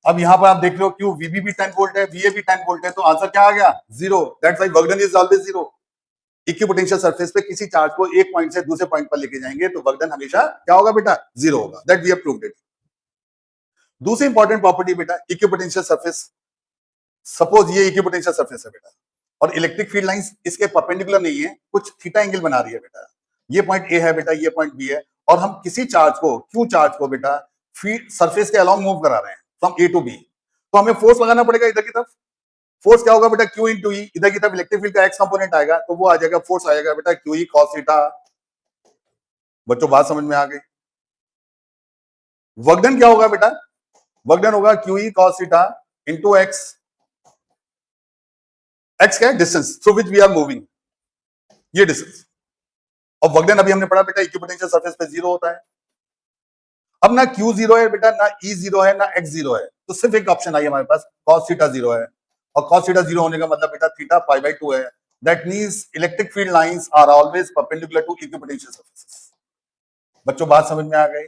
अब यहां पर आप देख रहे हो क्यू वीबी भी 10 वोल्ट है, वीए भी 10 वोल्ट है, तो आंसर क्या आ गया, zero. That's why work done is always zero. Equipotential surface पे किसी चार्ज को एक पॉइंट से दूसरे पॉइंट पर लेके जाएंगे तो वर्क डन हमेशा क्या होगा बेटा, जीरो होगा। That we have proved it. दूसरी इंपॉर्टेंट प्रॉपर्टी बेटा, इक्विपोटेंशियल सरफेस, सपोज ये इक्विपोटेंशियल सरफेस है बेटा और इलेक्ट्रिक फील्ड लाइंस इसके परपेंडिकुलर नहीं है, कुछ थीटा एंगल बना रही है बेटा। ये पॉइंट ए है बेटा, ये पॉइंट बी है, और हम किसी चार्ज को, क्यू चार्ज को बेटा फील्ड सरफेस के अलोंग मूव करा रहे हैं फ्रॉम ए टू बी, तो हमें फोर्स लगाना पड़ेगा इधर की तरफ। फोर्स क्या होगा बेटा, क्यू इंटू ई, इधर की तरफ इलेक्ट्रिक फील्ड का एक्स कंपोनेंट आएगा, तो वो आ जाएगा, फोर्स आएगा बेटा क्यू ई कॉस थीटा। बच्चों बात समझ में आ गई? वर्क डन क्या होगा बेटा, वर्क डन होगा Q E cos theta into X. X क्या है, distance through which we are moving, ये डिस्टेंस। और वर्क डन अभी हमने पढ़ा बेटा इक्विपोटेंशियल सरफेस पे जीरो होता है। अब ना क्यू जीरो है बेटा, ना ई जीरो है, ना एक्स जीरो है, तो सिर्फ एक ऑप्शन आई हमारे पास, कॉस थीटा जीरो है। और कॉस थीटा जीरो होने का मतलब बेटा थीटा पाई बाई 2 है। That means electric field lines are always perpendicular to equipotential surfaces. बच्चों बात समझ में आ गई?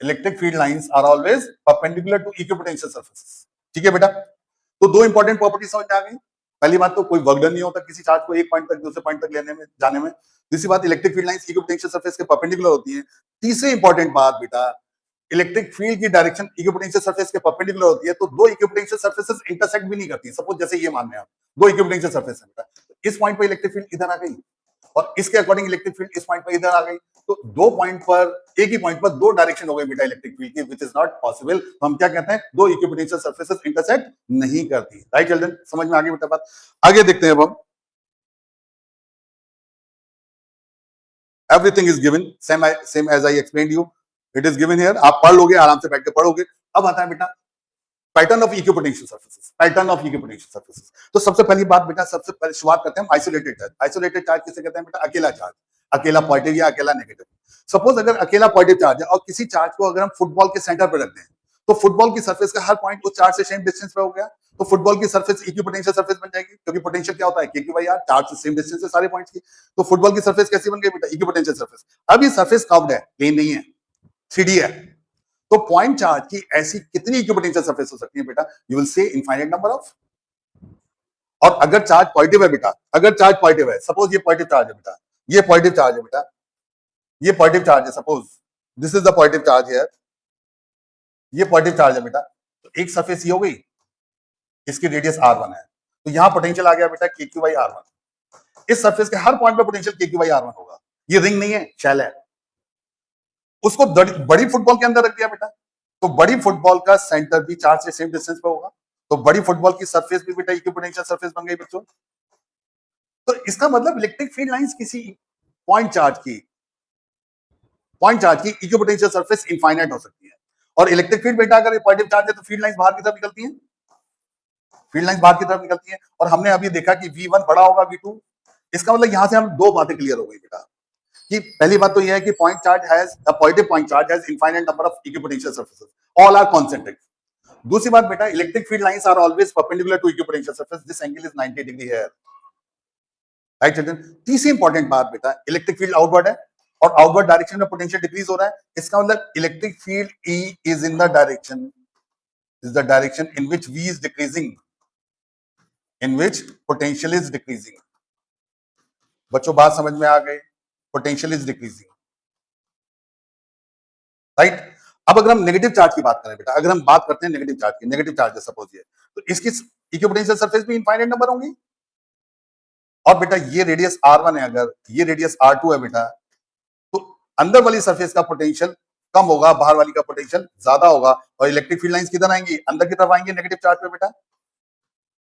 Electric field lines are always perpendicular to equipotential surfaces. ठीक है बेटा, तो दो इंपॉर्टेंट प्रॉपर्टी समझ में आ गई। पहली बात तो कोई वर्क डन नहीं होता किसी चार्ज को एक पॉइंट तक दूसरे पॉइंट तक लेने में जाने में। दूसरी बात, electric field lines equipotential surface के परपेंडिकुलर होती है। तीसरी इंपॉर्टेंट बात बेटा, इलेक्ट्रिक फील्ड की डायरेक्शन इक्विपोटेंशियल सरफेस के परपेंडिकुलर होती है, तो दो इक्विपोटेंशियल सरफेसेस इंटरसेक्ट भी नहीं करती। सपोज जैसे ये मान लें आप, दो इक्विपोटेंशियल सरफेस है बेटा, इस पॉइंट पर इलेक्ट्रिक फील्ड इधर आ गई और इसके अकॉर्डिंग इलेक्ट्रिक फील्ड इस पॉइंट पर इधर आ गई, तो दो पॉइंट पर, एक ही पॉइंट पर दो डायरेक्शन हो गई बेटा इलेक्ट्रिक फील्ड की, विच इज नॉट पॉसिबल। तो हम क्या कहते हैं, दो इक्विपोटेंशियल सरफेसेस इंटरसेक्ट नहीं करती। राइट चिल्ड्रन, समझ में आ गई बेटा बात? आगे देखते हैं अब हम। Everything is given same as I explained you, it is given here. आप पढ़ लोगे, आराम से बैठ के पढ़ोगे। अब आता है बेटा pattern of equipotential surfaces, pattern of equipotential surfaces. तो सबसे पहली बात बेटा, सबसे पहले शुरुआत करते हैं हम आइसोलेटेड चार्ज। आइसोलेटेड चार्ज किसे कहते हैं बेटा? अकेला चार्ज, अकेला पॉजिटिव या अकेला नेगेटिव। सपोज अगर अकेला पॉजिटिव चार्ज है और किसी चार्ज को अगर हम फुटबॉल के सेंटर पर रखते हैं, तो फुटबॉल की सरफेस का हर पॉइंट उस चार्ज से सेम डिस्टेंस पे हो गया, तो फुटबॉल की सरफेस इक्विपोटेंशियल सरफेस बन जाएगी, क्योंकि पोटेंशियल क्या होता है? के क्यू बाई आर, चार्ज से सेम डिस्टेंस है सारे पॉइंट्स की। तो फुटबॉल की सरफेस कैसी बन गई बेटा? Equipotential surface. अब ये सरफेस कर्व्ड है, प्लेन नहीं है, 3D है। तो पॉइंट चार्ज की ऐसी कितनी इक्विपोटेंशियल सरफेस हो सकती है बेटा? You will say infinite number of. और अगर चार्ज पॉजिटिव है बेटा, अगर चार्ज पॉजिटिव है, सपोज ये पॉजिटिव चार्ज है बेटा, ये पॉजिटिव चार्ज है बेटा, ये पॉजिटिव चार्ज है, suppose this is the positive charge here, ये पॉजिटिव चार्ज है बेटा। तो एक सरफेस ये हो गई, इसकी रेडियस r1 है, तो यहां पोटेंशियल आ गया बेटा के क्यू बाई r1। इस सरफेस के हर पॉइंट पे पोटेंशियल के क्यू बाई r1 होगा। ये रिंग नहीं है, शेल है। उसको बड़ी फुटबॉल के अंदर रख दिया बेटा, तो बड़ी फुटबॉल का सेंटर भी चार्ज से सेम डिस्टेंस पे होगा, तो बड़ी फुटबॉल की सरफेस भी बेटा इक्विपोटेंशियल सरफेस बन गई बच्चों। तो इसका मतलब इलेक्ट्रिक फील्ड लाइंस किसी पॉइंट चार्ज की इक्विपोटेंशियल सरफेस इनफाइनाइट हो सकती है। और इलेक्ट्रिक फील्ड बेटा अगर पॉजिटिव चार्ज है तो फील्ड लाइंस बाहर की तरफ निकलती हैं, फील्ड लाइंस बाहर की तरफ निकलती हैं। और हमने अभी देखा कि V1 बड़ा होगा V2। इसका मतलब यहां से हम दो बातें क्लियर हो गई बेटा, कि पहली बात तो यह है कि point charge has a positive point charge has infinite number of equipotential surfaces, all are concentric. दूसरी बात बेटा, electric field lines are always perpendicular to equipotential surface, this angle is 90 degree here, right children. तीसरी इंपॉर्टेंट बात बेटा, इलेक्ट्रिक फील्ड आउटवर्ड है और आउटवर्ड डायरेक्शन में पोटेंशियल डिक्रीज हो रहा है। इसका मतलब electric field E is in the direction in which V is decreasing, in which potential is decreasing। बच्चों बात समझ में आ गई? Potential is decreasing, right. अब अगर हम नेगेटिव चार्ज की बात करें बेटा, अगर हम बात करते हैं नेगेटिव चार्ज की, नेगेटिव चार्ज है सपोज ये, तो इसकी इक्विपोटेंशियल सरफेस भी इनफाइनाइट नंबर होंगी। और बेटा ये रेडियस r1 है, अगर ये रेडियस r2 है बेटा, तो अंदर वाली सरफेस का पोटेंशियल कम होगा, बाहर वाली का पोटेंशियल ज्यादा होगा। और इलेक्ट्रिक फील्ड लाइंस किधर आएंगी? अंदर की तरफ आएंगे नेगेटिव चार्ज पे बेटा,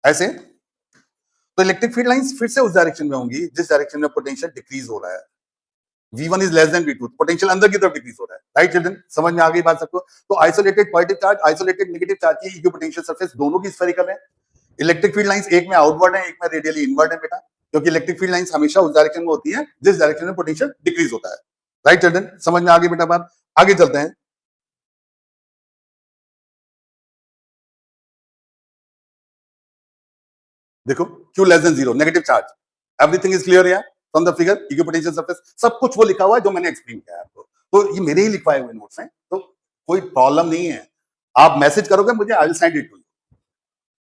ऐसे। तो इलेक्ट्रिक फील्ड लाइंस फिर से उस डायरेक्शन में होंगी जिस डायरेक्शन में पोटेंशियल डिक्रीज हो रहा है। V1 is less than V2, potential अंदर की तरफ डिक्रीज हो रहा है, राइट चिल्ड्रन। समझ में आ गई बात सबको? तो isolated positive charge, isolated negative charge की इक्विपोटेंशियल सरफेस दोनों की स्फेरिकल है। इलेक्ट्रिक फील्ड लाइंस एक में आउटवर्ड है, एक में रेडियली इनवर्ड है बेटा, क्योंकि इलेक्ट्रिक फील्ड लाइंस हमेशा उस डायरेक्शन में होती है जिस डायरेक्शन में पोटेंशियल डिक्रीज होता है, राइट चिल्ड्रन। समझ में आ गई बेटा बात? आगे चलते हैं। देखो Q less than 0, negative charge, everything is clear यार from the figure, equipotential surface, सब कुछ वो लिखा हुआ है जो मैंने एक्सप्लेन किया है आपको। तो ये मेरे ही लिखवाए हुए नोट्स हैं, तो कोई प्रॉब्लम नहीं है। आप मैसेज करोगे मुझे, I will send it to you,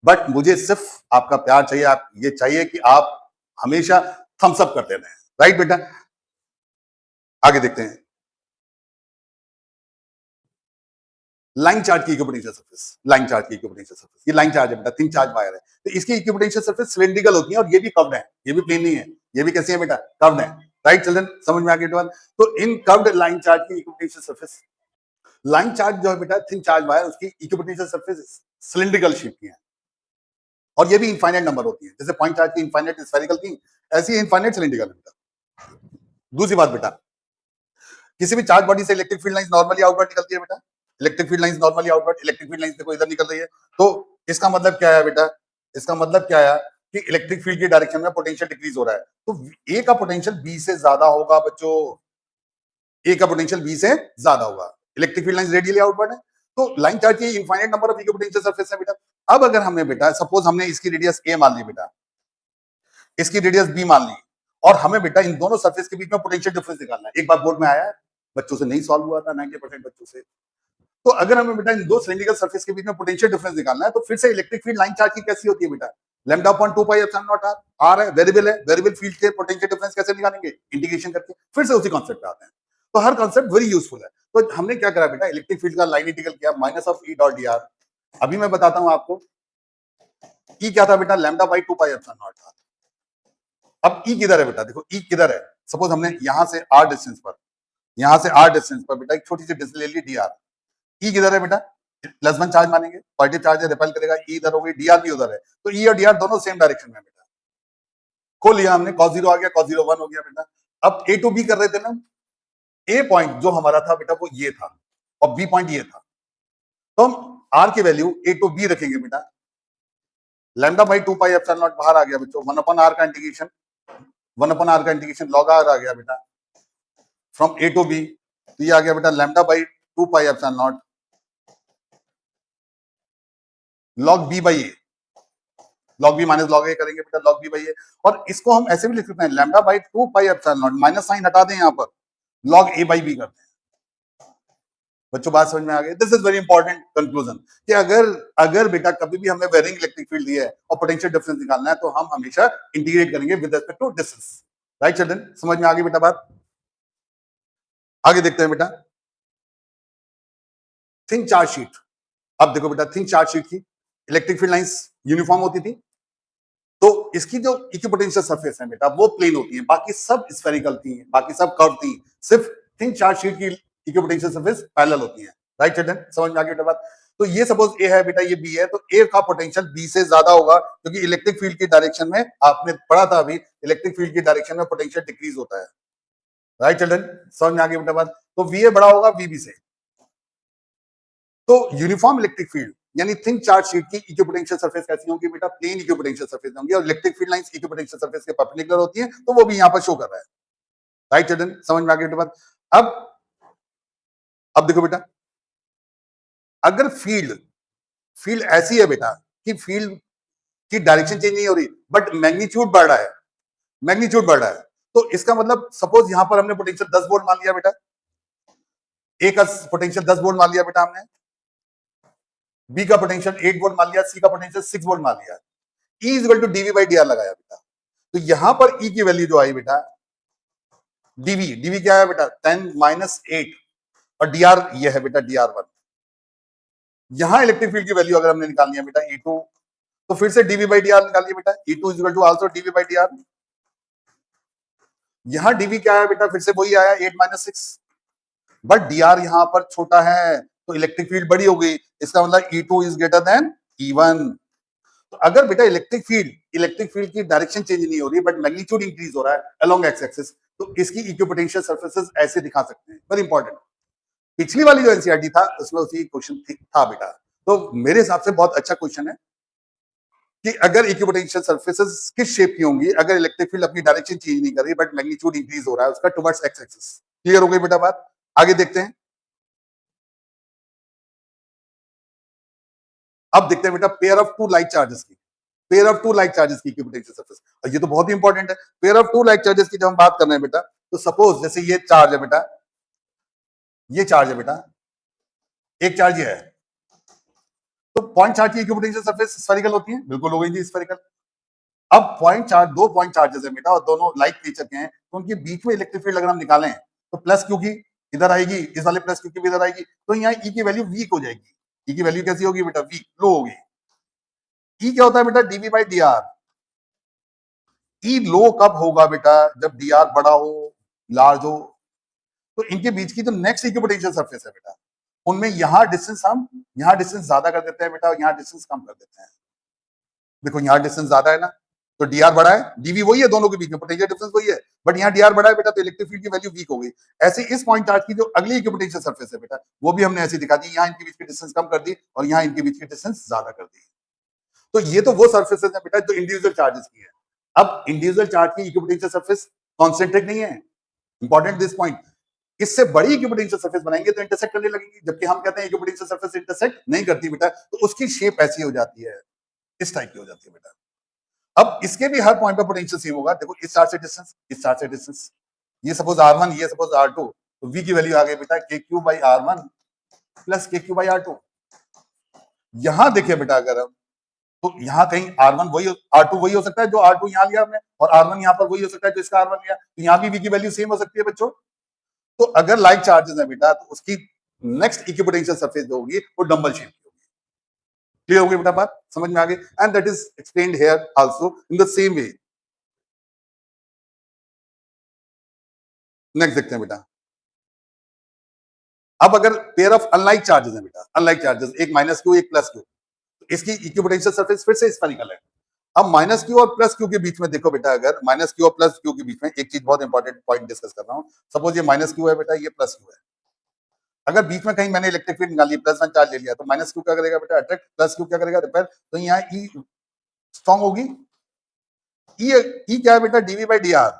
but मुझे सिर्फ आपका प्यार चाहिए। आप ये चाहिए कि आप हमेशा थम्स अप करते रहें, राइट बेटा। आगे देखते हैं। लाइन चार्ज की इक्विपोटेंशियल सरफेस, लाइन चार्ज की इक्विपोटेंशियल सरफेस, ये लाइन चार्ज है बेटा, थिन चार्ज वायर है, तो इसकी इक्विपोटेंशियल सरफेस सिलिंड्रिकल होती है और ये भी कर्व्ड है, ये भी प्लेन नहीं है, ये भी कैसी है बेटा? कर्व्ड है, राइट चिल्ड्रन। समझ में आ गया? तो इन कर्व्ड लाइन चार्ज की इक्विपोटेंशियल सरफेस, लाइन चार्ज जो है बेटा थिन चार्ज वायर, उसकी इक्विपोटेंशियल सरफेस सिलिंड्रिकल शेप की है और ये भी इनफाइनाइट नंबर होती है, जैसे पॉइंट चार्ज की इनफाइनाइट स्फेरिकल थी, ऐसी इनफाइनाइट सिलिंड्रिकल बेटा। दूसरी बात बेटा, किसी भी चार्ज बॉडी से electric field lines normally outward निकलती है बेटा, electric field lines normally outward, electric field lines देखो इधर निकल रही है। तो इसका मतलब क्या है बेटा? इसका मतलब क्या है कि इलेक्ट्रिक फील्ड की डायरेक्शन में पोटेंशियल डिक्रीज हो रहा है, तो ए का पोटेंशियल बी से ज्यादा होगा बच्चों, ए का पोटेंशियल बी से ज्यादा होगा। Electric field lines radially outward है, तो लाइन चार्ज की infinite number of equipotential surface है बेटा। अब अगर हमने बेटा सपोज हमने इसकी रेडियस ए मान ली बेटा, इसकी रेडियस बी मान ली, और हमें बेटा इन दोनों सरफेस के बीच में पोटेंशियल डिफरेंस निकालना है। एक बार बोर्ड में आया है, बच्चों से नहीं सॉल्व हुआ था 90% बच्चों से। तो अगर हमें बेटा इन दो सिलिंड्रिकल सरफेस के बीच में पोटेंशियल डिफरेंस निकालना है, तो फिर से इलेक्ट्रिक फील्ड लाइन चार्ज की कैसी होती है बेटा? Lambda upon 2 pi epsilon naught R, R है वेरिएबल है, वेरिएबल फील्ड के पोटेंशियल डिफरेंस कैसे निकालेंगे? इंटीग्रेशन करके। फिर से उसी कांसेप्ट पे आते हैं, तो हर कांसेप्ट वेरी यूजफुल है। तो हमने क्या करा बेटा, इलेक्ट्रिक फील्ड का लाइन इंटीग्रल किया minus of E dot D R. अभी मैं बताता हूं आपको, ई क्या था बेटा? Lambda by 2 pi epsilon naught R. अब ई किधर है बेटा? देखो ई किधर है, सपोज हमने यहां से आर डिस्टेंस पर, यहां से आर डिस्टेंस पर बेटा एक छोटी सी डिस्टेंस ले ली डी आर। ई किधर है बेटा? प्लस वन चार्ज मानेंगे, पॉजिटिव चार्ज है, रिपेल करेगा, ई इधर हो गई, डीआर भी उधर है, तो ई और डीआर दोनों सेम डायरेक्शन में बेटा। खोल लिया हमने, cos 0 आ गया, cos 0 1 हो गया बेटा। अब ए टू बी कर रहे थे ना, ए पॉइंट जो हमारा था बेटा वो ये था और बी पॉइंट ये था, तो हम आर की वैल्यू ए टू बी रखेंगे बेटा, lambda by 2 pi epsilon not बाहर आ गया बच्चों, 1 अपॉन आर का इंटीग्रेशन, 1 अपॉन आर का इंटीग्रेशन लॉग आर आ गया बेटा फ्रॉम ए टू बी, तो ये आ गया बेटा lambda by 2 pi epsilon nought log B by A, log B minus log A करेंगे बेटा लॉग बी बाई ए, और इसको हम ऐसे भी लिख सकते हैं lambda by 2 pi epsilon naught, minus sign हटा दें यहां पर, लॉग ए बाई बी करते हैं। बच्चों बात समझ में आ गई? This is very important conclusion कि अगर बेटा कभी भी हमें वेरिंग इलेक्ट्रिक फील्ड दिया है और पोटेंशियल डिफरेंस निकालना है तो हम हमेशा इंटीग्रेट करेंगे with respect to distance. Right children, समझ में आ गई बेटा बात? आगे देखते हैं बेटा थिंक चार्ज शीट। अब देखो बेटा थिंक चार्ज शीट की इलेक्ट्रिक फील्ड लाइंस यूनिफॉर्म होती थी, तो इसकी जो इक्विपोटेंशियल सरफेस है बेटा वो प्लेन होती है, बाकी सब स्फेरिकल थी, बाकी सब कर्व थी, सिर्फ थिंक चार्ज शीट की इक्विपोटेंशियल सरफेस पैरेलल होती है। राइट चिल्ड्रन, समझ में आ गई बेटा बात? तो ये सपोज ए है बेटा, ये बी है, तो ए का पोटेंशियल बी से ज्यादा होगा क्योंकि इलेक्ट्रिक फील्ड की डायरेक्शन में आपने पढ़ा था अभी, इलेक्ट्रिक फील्ड की डायरेक्शन में पोटेंशियल डिक्रीज होता है। राइट चिल्ड्रन, समझ में आ गई बेटा बात? तो वी ए बड़ा होगा वीबी से। तो यूनिफॉर्म इलेक्ट्रिक फील्ड यानी थिंक चार्ज शीट की इक्विपोटेंशियल सरफेस कैसी होगी बेटा? प्लेन इक्विपोटेंशियल सरफेस होंगी, और electric field lines equipotential surface के परपेंडिकुलर होती है, तो वो भी यहां पर शो कर रहा है। राइट चिल्ड्रन, समझ में आ गई बेटा बात? अब देखो बेटा, अगर फील्ड ऐसी है बेटा कि फील्ड की डायरेक्शन चेंज नहीं हो रही बट मैग्नीट्यूड बढ़ रहा है, मैग्नीट्यूड बढ़ रहा है, तो इसका मतलब सपोज यहां पर हमने पोटेंशियल 10 वोल्ट मान लिया बेटा, ए का पोटेंशियल 10 वोल्ट मान लिया बेटा हमने, बी का पोटेंशियल 8 वोल्ट मान लिया, सी का पोटेंशियल 6 वोल्ट मान लिया, E is equal to DV by D R लगाया बेटा, तो यहां पर E की वैल्यू जो आई बेटा डीवी क्या है बेटा 10 माइनस 8, और डी आर ये है बेटा dr1। यहां इलेक्ट्रिक फील्ड की वैल्यू अगर हमने निकालनी है बेटा E2, तो फिर से डीवी बाई डी आर निकालिए बेटा, E2 is equal to also DV by D R. यहां डीवी क्या है बेटा, फिर से वही आया 8 माइनस 6, बट डी आर यहां पर छोटा है तो इलेक्ट्रिक फील्ड बड़ी हो गई, इसका मतलब E2 is greater than E1। तो अगर बेटा इलेक्ट्रिक फील्ड की डायरेक्शन चेंज नहीं हो रही बट मैग्नीट्यूड इंक्रीज हो रहा है अलोंग एक्स एक्सिस, तो इसकी इक्विपोटेंशियल सरफेसेस ऐसे दिखा सकते हैं। वेरी इंपॉर्टेंट, पिछली वाली जो एनसीईआरटी था उसमें उसी क्वेश्चन था बेटा, तो मेरे हिसाब से बहुत अच्छा क्वेश्चन है कि अगर इक्विपोटेंशियल सरफेसेस किस शेप की होंगी अगर इलेक्ट्रिक फील्ड अपनी डायरेक्शन चेंज नहीं कर रही बट मैग्नीट्यूड इंक्रीज हो रहा है उसका टुवर्ड्स एक्स एक्सिस। क्लियर हो गई बेटा बात? आगे देखते हैं। अब देखते हैं बेटा pair of two like charges की, pair of two like charges की इक्विपोटेंशियल सरफेस, और ये तो बहुत ही इंपॉर्टेंट है। Pair of two like charges की जब हम बात कर रहे हैं बेटा, तो सपोज जैसे ये चार्ज है बेटा, ये चार्ज है बेटा, एक चार्ज ये है, तो पॉइंट चार्ज की इक्विपोटेंशियल सरफेस स्फेरिकल होती है, बिल्कुल हो गई जी स्फेरिकल। अब पॉइंट चार्ज, दो पॉइंट चार्जेस है बेटा और दोनों लाइक नेचर के हैं, तो उनके बीच में इलेक्ट्रिक फील्ड अगर हम निकालें तो प्लस क्यू की इधर आएगी, इस वाले प्लस क्यू की भी इधर आएगी, तो यहाँ ई की वैल्यू वीक हो जाएगी। ई की वैल्यू कैसी होगी बेटा? वीक, लो होगी। ई क्या होता है बेटा? DV by D R. E low कब होगा बेटा? जब डी आर बड़ा हो, लार्ज हो, तो इनके बीच की जो नेक्स्ट इक्विपोटेंशियल सरफेस है बेटा, उनमें यहां डिस्टेंस हम यहां डिस्टेंस ज्यादा कर देते हैं बेटा और यहां डिस्टेंस कम कर देते हैं। देखो यहां डिस्टेंस ज्यादा है ना, तो डीआर बड़ा है, डीवी वही है, दोनों के बीच में पोटेंशियल डिफरेंस वही है, बट यहाँ डीआर बड़ा है बेटा, तो इलेक्ट्रिक फील्ड की वैल्यू वीक हो गई। ऐसे इस पॉइंट चार्ज की जो अगली इक्विपोटेंशियल सरफेस है बेटा, वो भी हमने ऐसी दिखा दी, यहाँ इनके बीच की डिस्टेंस कम कर दी और यहाँ इनके बीच की डिस्टेंस ज्यादा कर दी। तो ये तो वो सर्फेसेस है बेटा जो इंडिविजुअल चार्जेस की है। अब इंडिविजुअल चार्ज की इक्विपोटेंशियल सरफेस कॉन्सेंट्रिक नहीं है, इंपॉर्टेंट दिस पॉइंट। इससे बड़ी इक्विपोटेंशियल सरफेस बनाएंगे तो इंटरसेक्ट करने लगेगी, जबकि हम कहते हैं इक्विपोटेंशियल सरफेस इंटरसेक्ट नहीं करती बेटा, तो उसकी शेप ऐसी हो जाती है, इस टाइप की हो जाती है बेटा। अब इसके भी हर पॉइंट पर पोटेंशियल सेम होगा। देखो इस चार्ज से डिस्टेंस, इस चार्ज से डिस्टेंस, ये सपोज R1, ये सपोज R2, तो V की वैल्यू आ गई बेटा KQ by R1 plus KQ by R2। यहां देखिए बेटा अगर हम, तो यहां कहीं R1 वही, R2 वही हो सकता है जो R2 यहां लिया हमने, और R1 यहां पर वही हो सकता है जो इसका R1 लिया, तो यहां भी V की वैल्यू सेम हो सकती है बच्चों। तो अगर लाइक चार्जेस है बेटा, तो उसकी नेक्स्ट इक्विपोटेंशियल सरफेस जो होगी वो डंबल शेप की होगी। क्लियर हो गई बेटा बात? समझ में आ गई? And that is explained here also in the same way. Next देखते हैं बेटा। अब अगर पेयर ऑफ अनलाइक चार्जेस है बेटा, अनलाइक चार्जेस, एक माइनस क्यू एक प्लस क्यू, तो इसकी इक्विपोटेंशियल सरफेस फिर से स्फेरिकल है। अब माइनस क्यू और प्लस क्यू के बीच में देखो बेटा, अगर माइनस क्यू और प्लस क्यू के बीच में एक चीज बहुत इंपॉर्टेंट पॉइंट डिस्कस कर रहा हूं, सपोज ये माइनस क्यू है बेटा, ये प्लस क्यू है। अगर बीच में कहीं मैंने इलेक्ट्रिक फील्ड निकाली, प्लस वन चार्ज ले लिया, तो माइनस क्यू क्या करेगा बेटा, अट्रैक्ट, प्लस क्यू क्या करेगा, रिपेल। तो यहाँ ई स्ट्रॉन्ग होगी। ई क्या है बेटा, DV by D R.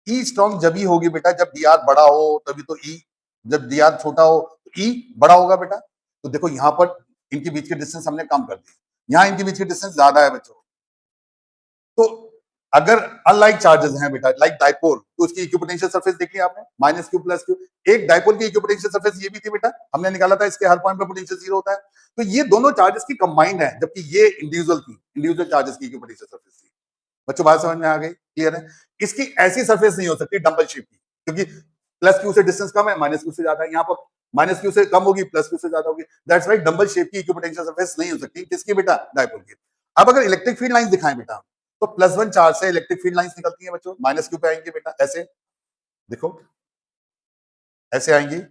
E strong जब ही होगी बेटा जब डी आर बड़ा हो, तभी तो ई, जब डी आर छोटा हो तो ई बड़ा होगा बेटा। तो देखो यहाँ पर इनके बीच के डिस्टेंस हमने कम कर दिए, यहाँ इनके बीच के डिस्टेंस ज्यादा है बच्चों। तो अगर अनलाइक चार्जेस हैं बेटा, लाइक डाइपोल, तो उसकी इक्विपोटेंशियल सरफेस देखी आपने, माइनस क्यू प्लस क्यू। एक डाइपोल की इक्विपोटेंशियल सरफेस ये भी थी बेटा, हमने निकाला था, इसके हर पॉइंट पे पोटेंशियल जीरो होता है। तो ये दोनों चार्जेस की कंबाइंड है, जबकि ये इंडिविजुअल चार्जेस की इक्विपोटेंशियल सरफेस थी। बच्चों बात समझ में आ गई, क्लियर है। इसकी ऐसी सरफेस नहीं हो सकती डंबल शेप की, क्योंकि प्लस क्यू से डिस्टेंस कम है, माइनस क्यू से ज्यादा है। यहाँ पर माइनस क्यू से कम होगी, प्लस क्यू से ज्यादा होगी। दैट्स वाई डंबल शेप की इक्विपोटेंशियल सरफेस नहीं हो सकती, किसकी बेटा, डाइपोल की। अब अगर इलेक्ट्रिक फील्ड लाइंस दिखाएं बेटा, तो प्लस वन चार्ज से इलेक्ट्रिक फील्ड लाइंस निकलती हैं बच्चों, माइनस क्यू पे आएंगे बेटा, ऐसे देखो, ऐसे आएंगी,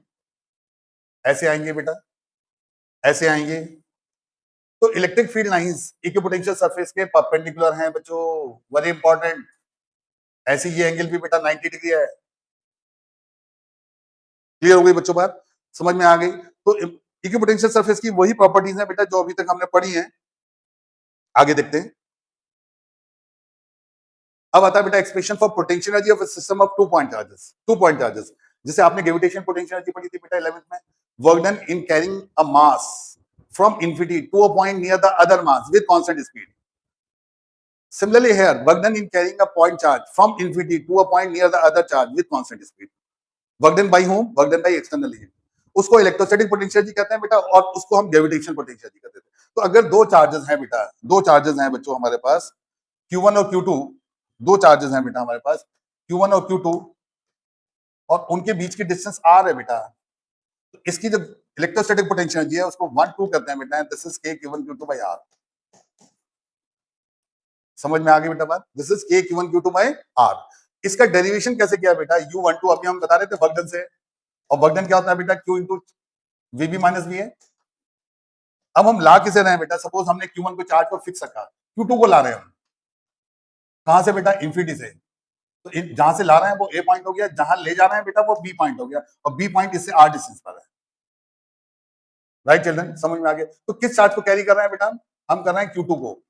ऐसे आएंगे बेटा, ऐसे आएंगे। तो electric field lines equipotential surface के परपेंडिकुलर हैं बच्चों, वेरी इंपॉर्टेंट। ऐसे ये एंगल भी बेटा 90 डिग्री है। क्लियर हो गई बच्चों बात, समझ में आ गई। तो इक्विपोटेंशियल सरफेस की वही प्रॉपर्टीज हैं बेटा जो अभी तक हमने पढ़ी हैं। आगे देखते हैं। अब आता है बेटा expression for potential energy of a system of 2 point charges. जैसे आपने ग्रेविटेशन पोटेंशियल एनर्जी पढ़ी थी बेटा 11th में, work done in carrying a mass from infinity to a point near the other mass with constant speed. Similarly here, work done in carrying a point charge from infinity to a point near the other charge with constant speed. Work done by whom? Work done by external agent. उसको इलेक्ट्रोस्टैटिक पोटेंशियल कहते हैं बेटा, और उसको हम ग्रेविटेशनल पोटेंशियल कहते हैं। तो अगर दो चार्जेस हैं बेटा, दो चार्जेस हैं बच्चों हमारे पास, Q1 और Q2, दो चार्जेस हैं बेटा हमारे पास, Q1 और Q2, और उनके बीच की डिस्टेंस R है बेटा। तो इसकी जो इलेक्ट्रोस्टैटिक पोटेंशियल है उसको 1-2 करते हैं बेटा, this is K Q1 Q2 by R। समझ में आ गई बेटा बात, this is K Q1 Q2 by R। इसका डेरिवेशन कैसे किया बेटा, U12 अभी हम बता रहे थे वर्क डन से, और वर्क डन क्या होता है बेटा, Q into VB minus V है। अब हम ला किसे रहे हैं बेटा, सपोज हमने Q1 को चार्ज को फिक्स रखा, Q2 को ला रहे हैं हम, कहां से बेटा, इंफिनिटी से। तो जहां से ला रहे हैं वो A पॉइंट हो गया, जहां ले जा रहे हैं बेटा वो B पॉइंट हो गया, और B पॉइंट इससे R डिस्टेंस पर है। राइट चिल्ड्रन, समझ में आ गया। तो किस चार्ज को कैरी कर रहे हैं बेटा, हम कर रहे हैं Q2 को।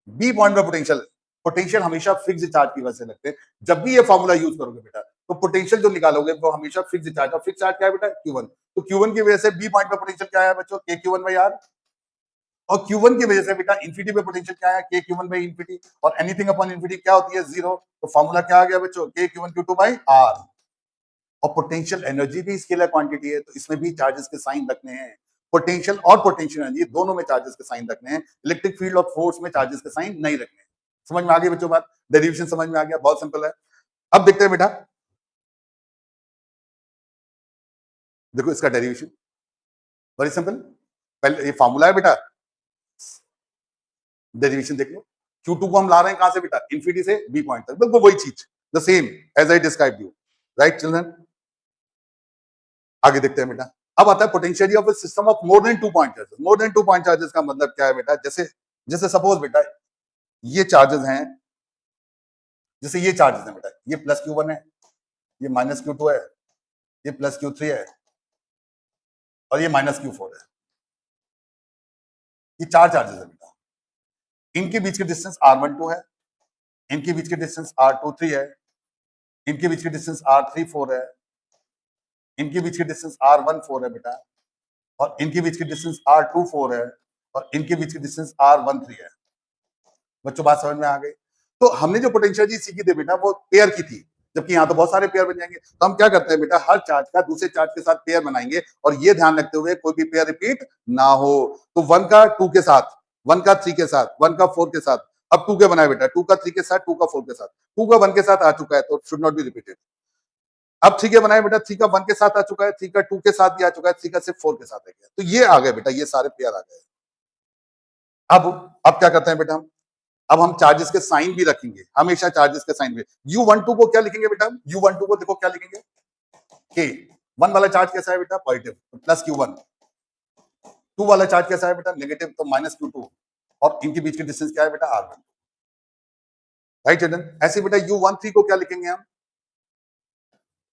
B पॉइंट पर पोटेंशियल हमेशा फिक्स चार्ज की वजह से लगते हैं। जब भी ये फॉर्मूला यूज करोगे बेटा, तो पोटेंशियल जो निकालोगे वो हमेशा फिक्स चार्ज, और फिक्स चार्ज क्या है बेटा, Q1। तो Q1 की वजह से B पॉइंट पर पोटेंशियल क्या है बच्चों, K Q1 by R। और Q1 की वजह से बेटा इंफिनिटी पे पोटेंशियल क्या है, K Q1 by इंफिनिटी, और एनीथिंग अपॉन इंफिनिटी क्या होती है, जीरो। तो फॉर्मूला क्या आ गया बच्चों, K Q1 Q2 by R। और पोटेंशियल एनर्जी भी स्केलर क्वांटिटी है, तो इसमें भी चार्जेस के साइन रखने हैं। पोटेंशियल और पोटेंशियल एनर्जी दोनों में चार्जेस के साइन रखने हैं, इलेक्ट्रिक फील्ड और फोर्स में चार्जेस के साइन नहीं रखने हैं। समझ में आ गई बच्चों बात, डेरिवेशन समझ में आ गया, बहुत सिंपल है। अब देखते हैं बेटा, देखो इसका डेरिवेशन वेरी सिंपल। पहले ये फॉर्मूला है बेटा, डेरिवेशन देख लो। Q2 को हम ला रहे हैं कहां से बेटा, इंफिनिटी से B पॉइंट तक, बिल्कुल वही चीज, the same as I describe you. Right children, आगे देखते हैं बेटा। अब आता है potential of system of more than 2 point charges. More than 2 point charges का मतलब क्या है बेटा, जैसे जैसे सपोज बेटा ये चार्जेस हैं, जैसे ये चार्जेस हैं बेटा, ये प्लस Q1 है, ये माइनस Q2 है, ये प्लस Q3 है, और ये माइनस Q4 है। ये चार चार्जेस है बेटा। इनके बीच के डिस्टेंस R12 है, इनके बीच के डिस्टेंस R23 है, इनके बीच के डिस्टेंस R34 है, इनके बीच के डिस्टेंस R14 है बेटा, और इनके बीच की डिस्टेंस R24 है, और इनके बीच की डिस्टेंस R13 है। बच्चों बात समझ में आ गई। तो हमने जो पोटेंशियल जी सीखी थी बेटा वो पेयर की थी, जबकि यहाँ तो बहुत सारे पेयर बन जाएंगे। तो हम क्या करते हैं बेटा, हर चार्ज का दूसरे चार्ज के साथ पेयर बनाएंगे, और ये ध्यान रखते हुए कोई भी पेयर रिपीट ना हो। तो 1 का 2 के साथ, 1 का 3 के साथ, 1 का 4 के साथ, अब 2 के बनाए बेटा, 2 का 3 के साथ, 2 का 4 के साथ, 2 का 1 के साथ आ चुका है तो शुड नॉट बी रिपीटेड। अब 3 के बनाए बेटा, 3 का 1 के साथ आ चुका है, 3 का 2 के साथ भी आ चुका है, 3 का सिर्फ 4 के साथ आ गया। तो ये आ गए बेटा, ये सारे पेयर आ गए। अब क्या करते हैं बेटा, अब हम चार्जेस के साइन भी रखेंगे, हमेशा चार्जेस के साइन भी। U12 को क्या लिखेंगे बेटा, U12 को देखो क्या लिखेंगे, K। 1 वाला चार्ज कैसा है बेटा, पॉजिटिव, प्लस Q1। 2 वाला चार्ज कैसा है बेटा, नेगेटिव, तो माइनस Q2। और इनके बीच की डिस्टेंस क्या है बेटा, R1। राइट चिल्ड्रन, ऐसे बेटा U13 को क्या लिखेंगे हम,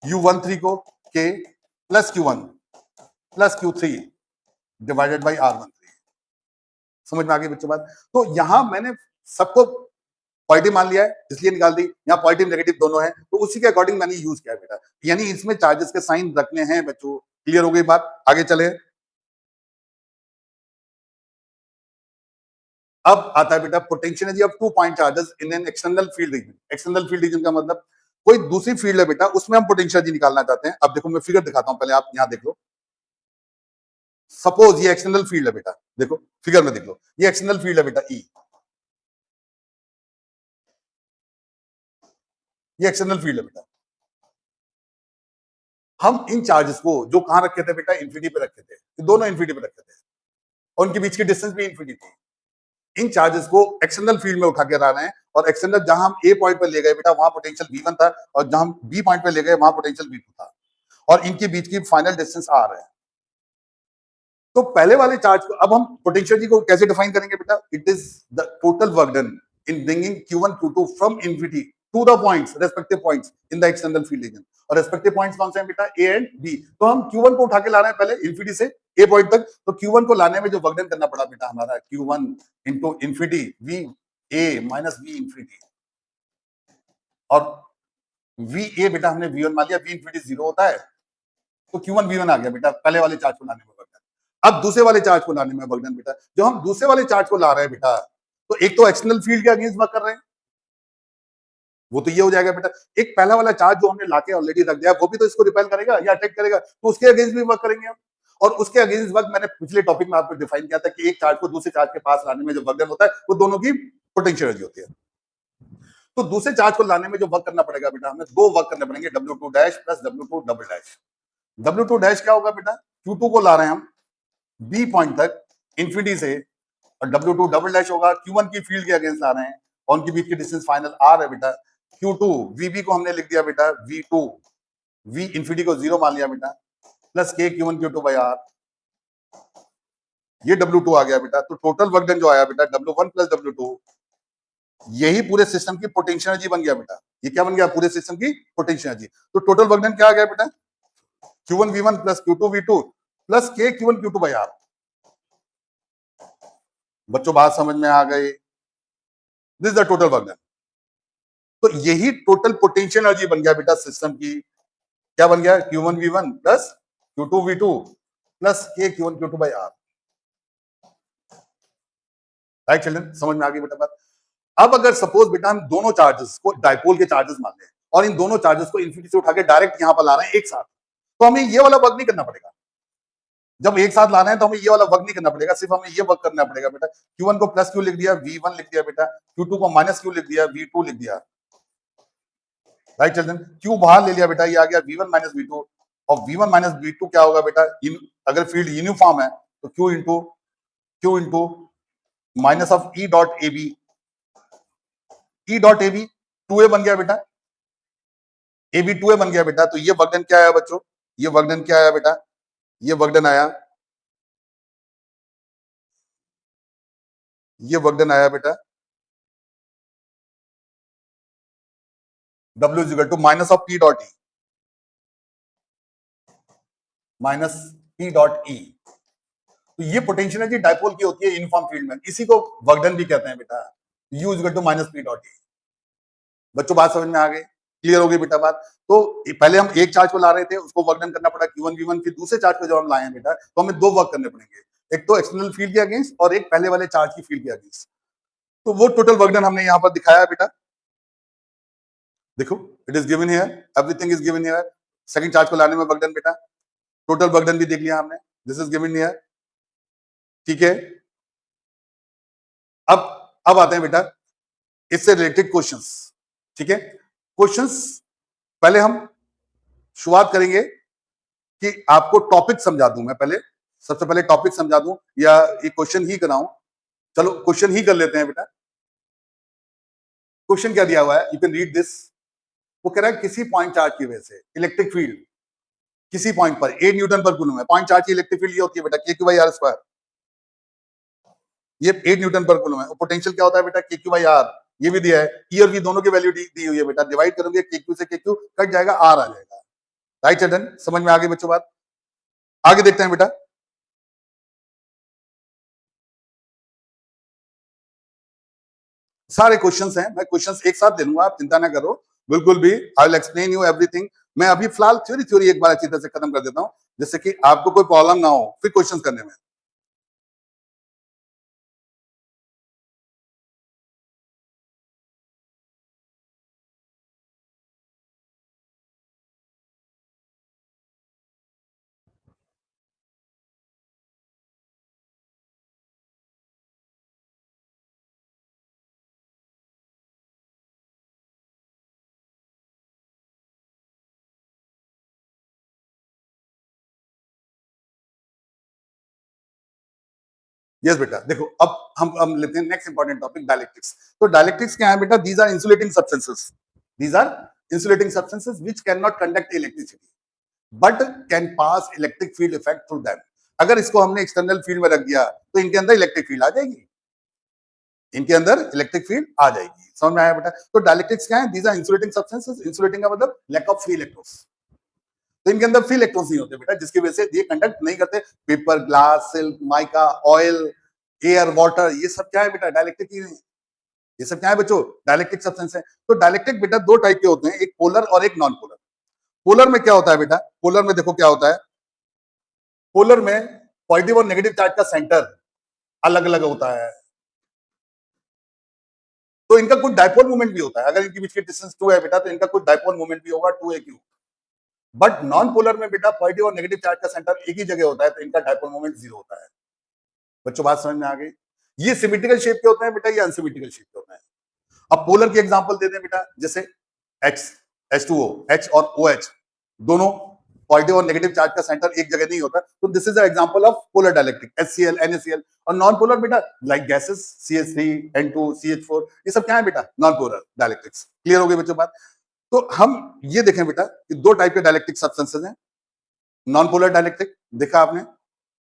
U13 को K plus Q1, plus Q3 divided by R13। समझ में आ गई बच्चों बात? तो यहां मैंने सबको पॉजिटिव मान लिया है, इसलिए निकाल दी। यहाँ पॉजिटिव नेगेटिव दोनों है, तो उसी के अकॉर्डिंग मैंने यूज किया बेटा। यानी इसमें चार्जेस के साइन रखने हैं बच्चों। क्लियर हो गई बात? आगे चले। अब आता है बेटा potential energy of 2 point charges in an external field reason. External field reason का मतलब कोई दूसरी फील्ड है बेटा, उसमें हम पोटेंशियल एनर्जी निकालना चाहते हैं। अब देखो मैं फिगर दिखाता हूं, पहले आप यहां देख लो। सपोज ये एक्सटर्नल फील्ड है बेटा, देखो फिगर में देख लो, ये एक्सटर्नल फील्ड है बेटा ई, ये एक्सटर्नल फील्ड है बेटा। हम इन चार्जेस को जो कहां रखे थे बेटा, इन्फिनिटी पे रखे थे, दोनों इन्फिनिटी पे रखे थे, और उनके बीच की डिस्टेंस भी इन्फिनिटी थी। इन चार्जेस को एक्सटर्नल फील्ड में उठा के ला रहे हैं, और एक्सटर्नल जहां हम ए पॉइंट पर ले गए बेटा, वहां पोटेंशियल V1 था, और जहां हम बी पॉइंट पर ले गए वहां पोटेंशियल V2 था, और इनके बीच की फाइनल डिस्टेंस R है। तो पहले वाले चार्ज को अब हम पोटेंशियल जी को कैसे डिफाइन करेंगे बेटा? It is the total work done in bringing Q1 Q2 from infinity to the points, respective points in the external field region. और रेस्पेक्टिव पॉइंट्स कौन से हैं बेटा? A and B. तो हम Q1 को उठा के ला रहे हैं पहले इन्फिनिटी से ए पॉइंट तक, तो Q1 को लाने में जो वर्क डन करना पड़ा बेटा हमारा, Q1 into infinity V A minus we infinity, और वी ए बेटा हमने V1 मान लिया, वी इन्फिनिटी 0 होता है, तो Q1 V1 आ गया बेटा पहले वाले चार्ज को लाने में वर्क डन। अब दूसरे वाले चार्ज को लाने में वर्क डन बेटा, जो हम दूसरे वाले चार्ज को ला रहे हैं बेटा, तो एक तो एक्सटर्नल फील्ड के अगेंस्ट वर्क कर रहे हैं, वो तो ये हो जाएगा बेटा। एक पहला वाला चार्ज जो हमने लाके ऑलरेडी रख दिया, वो भी तो इसको रिपेल करेगा या अटैक करेगा, तो उसके अगेंस्ट भी वर्क करेंगे हम। और उसके अगेंस्ट वर्क मैंने पिछले टॉपिक में आपको डिफाइन किया था कि एक चार्ज को दूसरे चार्ज के पास लाने में जो वर्क डन होता है, वो दोनों की पोटेंशियल एनर्जी होती है। तो दूसरे चार्ज को लाने में जो वर्क करना पड़ेगा बेटा, हमें दो वर्क करने पड़ेंगे, W2 dash plus W2 double dash. W2 dash क्या होगा बेटा? Q2 को ला रहे हैं हम बी पॉइंट तक इन्फिनिटी से, और W2 डबल डैश होगा Q1 की फील्ड के अगेंस्ट ला रहे हैं, और उनके बीच की डिस्टेंस फाइनल R है बेटा। Q2 VB को हमने लिख दिया बेटा V2, V इन्फिनिटी को 0 मान लिया बेटा, plus K Q1 Q2 by R, ये W2 आ गया बेटा। तो टोटल वर्क डन जो आया बेटा W1 प्लस W2, यही पूरे सिस्टम की पोटेंशियल एनर्जी बन गया बेटा। ये क्या बन गया? पूरे सिस्टम की पोटेंशियल एनर्जी। तो टोटल वर्क डन क्या आ गया बेटा? Q1 V1 plus Q2 V2 plus K Q1 Q2 by R। बच्चों बात समझ में आ गई? This is the total work done. तो यही टोटल पोटेंशियल एनर्जी बन गया बेटा सिस्टम की। क्या बन गया? Q1 V1 plus Q2 V2 plus K Q1 Q2 by R। Right children, समझ में आ गई बेटा बात? अब अगर सपोज बेटा हम दोनों चार्जेस को डायपोल के चार्जेस मान लें, और इन दोनों चार्जेस को इन्फिनिटी से उठा के डायरेक्ट यहां पर ला रहे हैं एक साथ, तो हमें ये वाला वर्क नहीं करना पड़ेगा। जब एक साथ लाना है तो हमें ये वाला वर्क नहीं करना पड़ेगा, सिर्फ हमें ये वर्क करना पड़ेगा बेटा। Q1 को प्लस क्यू लिख दिया, V1 लिख दिया बेटा, Q2 को माइनस क्यू लिख दिया, V2 लिख दिया। राइट चिल्ड्रन, क्यू बाहर ले लिया बेटा, ये आ गया V1 माइनस V2, और V1 माइनस V2 क्या होगा बेटा? अगर फील्ड यूनिफॉर्म है तो Q into minus of E dot AB, E dot AB 2A बन गया बेटा, AB 2A बन गया बेटा। तो ये वर्क डन क्या आया बच्चों? ये वर्क डन क्या आया बेटा? ये वर्क डन आया, ये वर्क डन आया बेटा W is equal to minus of P dot E, minus P dot E। तो ये पोटेंशियल एनर्जी डायपोल की होती है यूनिफॉर्म फील्ड में, इसी को वर्क डन भी कहते हैं बेटा। U is equal to minus P dot E। बच्चों बात समझ में आ गई? क्लियर हो गई बेटा बात? तो पहले हम एक चार्ज को ला रहे थे, उसको वर्क डन करना पड़ा Q1 V1, फिर दूसरे चार्ज को जब हम लाए हैं बेटा, तो हमें दो वर्क करने पड़ेंगे, एक तो एक्सटर्नल फील्ड के अगेंस्ट और एक पहले वाले चार्ज की फील्ड के अगेंस्ट। तो वो टोटल वर्क डन हमने यहाँ पर दिखाया है बेटा। देखो it is given here, everything is given here. Second charge को लाने में वर्क डन बेटा, टोटल वर्क डन भी देख लिया हमने, दिस इज गिवन हियर। ठीक है, अब आते हैं बेटा इससे रिलेटेड क्वेश्चंस। ठीक है, क्वेश्चंस पहले हम शुरुआत करेंगे कि आपको टॉपिक समझा दूं मैं, पहले सबसे पहले टॉपिक समझा दूं या ये क्वेश्चन ही कराऊं? चलो क्वेश्चन ही कर लेते हैं बेटा। क्वेश्चन क्या दिया हुआ है, यू कैन रीड दिस। वो कह रहा है किसी पॉइंट चार्ज की वजह से इलेक्ट्रिक फील्ड किसी पॉइंट पर 8 न्यूटन पर कूलम है। पॉइंट चार्ज की इलेक्ट्रिक फील्ड ये होती है बेटा Q बाई आर स्क्वायर, ये 8 न्यूटन पर कूलम है। पोटेंशियल क्या होता है बेटा? Q बाई आर, ये भी दिया है। ई और वी दोनों की वैल्यू दी हुई है बेटा, डिवाइड करोगे Q से Q कट जाएगा, आर आ जाएगा। राइट चिल्ड्रन, समझ में आ गई बच्चों बात? आगे देखते हैं बेटा। सारे क्वेश्चंस हैं, मैं क्वेश्चंस एक साथ दे दूंगा, आप चिंता ना करो बिल्कुल भी। I will explain you everything. मैं अभी फिलहाल थ्योरी एक बार अच्छी तरह से खत्म कर देता हूं, जिससे कि आपको कोई प्रॉब्लम ना हो फिर क्वेश्चंस करने में। यस बेटा, देखो अब हम लेते हैं नेक्स्ट इंपॉर्टेंट टॉपिक, डायलेक्ट्रिक्स। तो डायलेक्ट्रिक्स क्या है बेटा? These are insulating substances, these are insulating substances which can not conduct electricity but can pass electric field effect through them. अगर इसको हमने एक्सटर्नल फील्ड में रख दिया तो इनके अंदर इलेक्ट्रिक फील्ड आ जाएगी, इनके अंदर इलेक्ट्रिक फील्ड आ जाएगी। समझ में आया बेटा? तो डायलेक्ट्रिक्स क्या है? These are insulating substances, insulating का मतलब लैक ऑफ फ्री इलेक्ट्रॉन्स। तो इनके अंदर फ्री इलेक्ट्रॉन्स नहीं होते बेटा, जिसकी वजह से ये कंडक्ट नहीं करते। Paper, glass, silk, mica, oil, air, water, ये सब क्या है बेटा? डायलेक्ट्रिक ही नहीं। ये सब क्या है बच्चों? डायलेक्ट्रिक सब्सटेंस है। तो डायलेक्ट्रिक बेटा दो टाइप के होते हैं, एक पोलर और एक नॉन पोलर। पोलर में क्या होता है बेटा? पोलर में देखो क्या होता है। पोलर में पॉजिटिव और नेगेटिव चार्ज का सेंटर अलग अलग होता है, तो इनका कुछ डायपोल मूवमेंट भी होता है। अगर इनके बीच की डिस्टेंस 2 है बेटा, तो इनका कुछ डायपोल मूवमेंट भी होगा 2a3। बट नॉन पोलर में बेटा पॉजिटिव और नेगेटिव चार्ज का सेंटर एक ही जगह होता है, तो इनका डायपोल मूवमेंट 0 होता है। बच्चों बात समझ में आ गई? ये सिमेट्रिकल शेप के होते हैं बेटा, ये अनसिमेट्रिकल शेप के होते हैं। अब पोलर की एग्जांपल दे दें बेटा, जैसे H, H2O, H और OH दोनों पॉजिटिव और नेगेटिव चार्ज का सेंटर एक जगह नहीं होता, तो this is example of polar dielectric, HCl, NaCl। और नॉन पोलर बेटा like gases, CH3, N2, CH4, ये सब क्या है बेटा? Non polar dielectrics. क्लियर हो गई बच्चों बात? तो हम ये देखें बेटा कि दो टाइप के डायलेक्ट्रिक सब्सटेंसेस हैं। नॉन पोलर डायलेक्ट्रिक देखा आपने,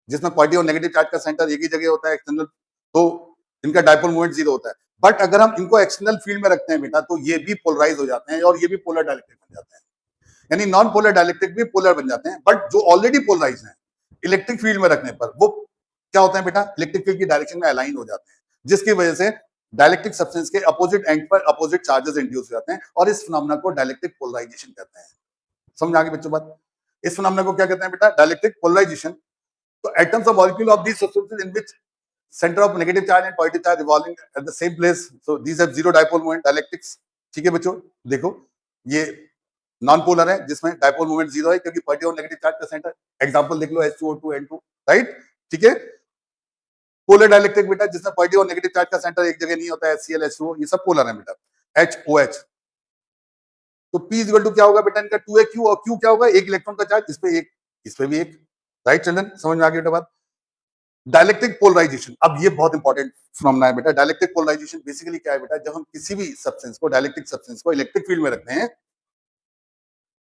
जिसमें पॉजिटिव और नेगेटिव चार्ज का सेंटर एक ही जगह होता है एक्सटर्नल, तो इनका डायपोल मोमेंट 0 होता है। बट अगर हम इनको एक्सटर्नल फील्ड में रखते हैं बेटा, तो ये भी पोलराइज हो जाते हैं और ये भी पोलर डायलेक्ट्रिक बन जाते हैं। यानी नॉन पोलर डायलेक्ट्रिक भी पोलर बन जाते हैं, बट जो ऑलरेडी पोलराइज हैं, इलेक्ट्रिक फील्ड में रखने पर वो क्या होता है बेटा? इलेक्ट्रिक फील्ड की डायरेक्शन में अलाइन हो जाते हैं, जिसकी वजह से डायलेक्ट्रिक सब्सटेंस के अपोजिट एंड पर अपोजिट चार्जेस इंड्यूस हो जाते हैं, और इस फिनोमेना को डायलेक्ट्रिक पोलराइजेशन कहते हैं। समझ आ गई बच्चों बात? इस फिनोमेना को क्या कहते हैं बेटा? Dielectric polarisation. So atoms or molecule of these substances in which center of negative charge and positive charge revolving at the same place, so these have zero dipole moment, dielectrics. ठीक है बच्चों, देखो ये नॉन पोलर है जिसमें डायपोल मोमेंट 0 है, क्योंकि पॉजिटिव और नेगेटिव चार्ज का सेंटर। एग्जांपल देख लो H2O2, N2, राइट? ठीक है। पोलर डायलेक्ट्रिक बेटा जिसमें पॉजिटिव और नेगेटिव चार्ज का सेंटर एक जगह नहीं होता है, HCl, H2O, ये सब पोलर है बेटा। HOH, तो P इक्वल टू क्या होगा बेटा? इनका 2aq, और Q क्या होगा? एक इलेक्ट्रॉन का चार्ज, इस पे एक, इस पे भी एक, राइट चिल्ड्रन? समझ में आ गई बेटा बात? डायलेक्ट्रिक पोलराइजेशन, अब ये बहुत इंपॉर्टेंट फिनोमेना है बेटा। डायलेक्ट्रिक पोलराइजेशन बेसिकली क्या है बेटा? जब हम किसी भी सब्सटेंस को, डायलेक्ट्रिक सब्सटेंस को इलेक्ट्रिक फील्ड में रखते हैं,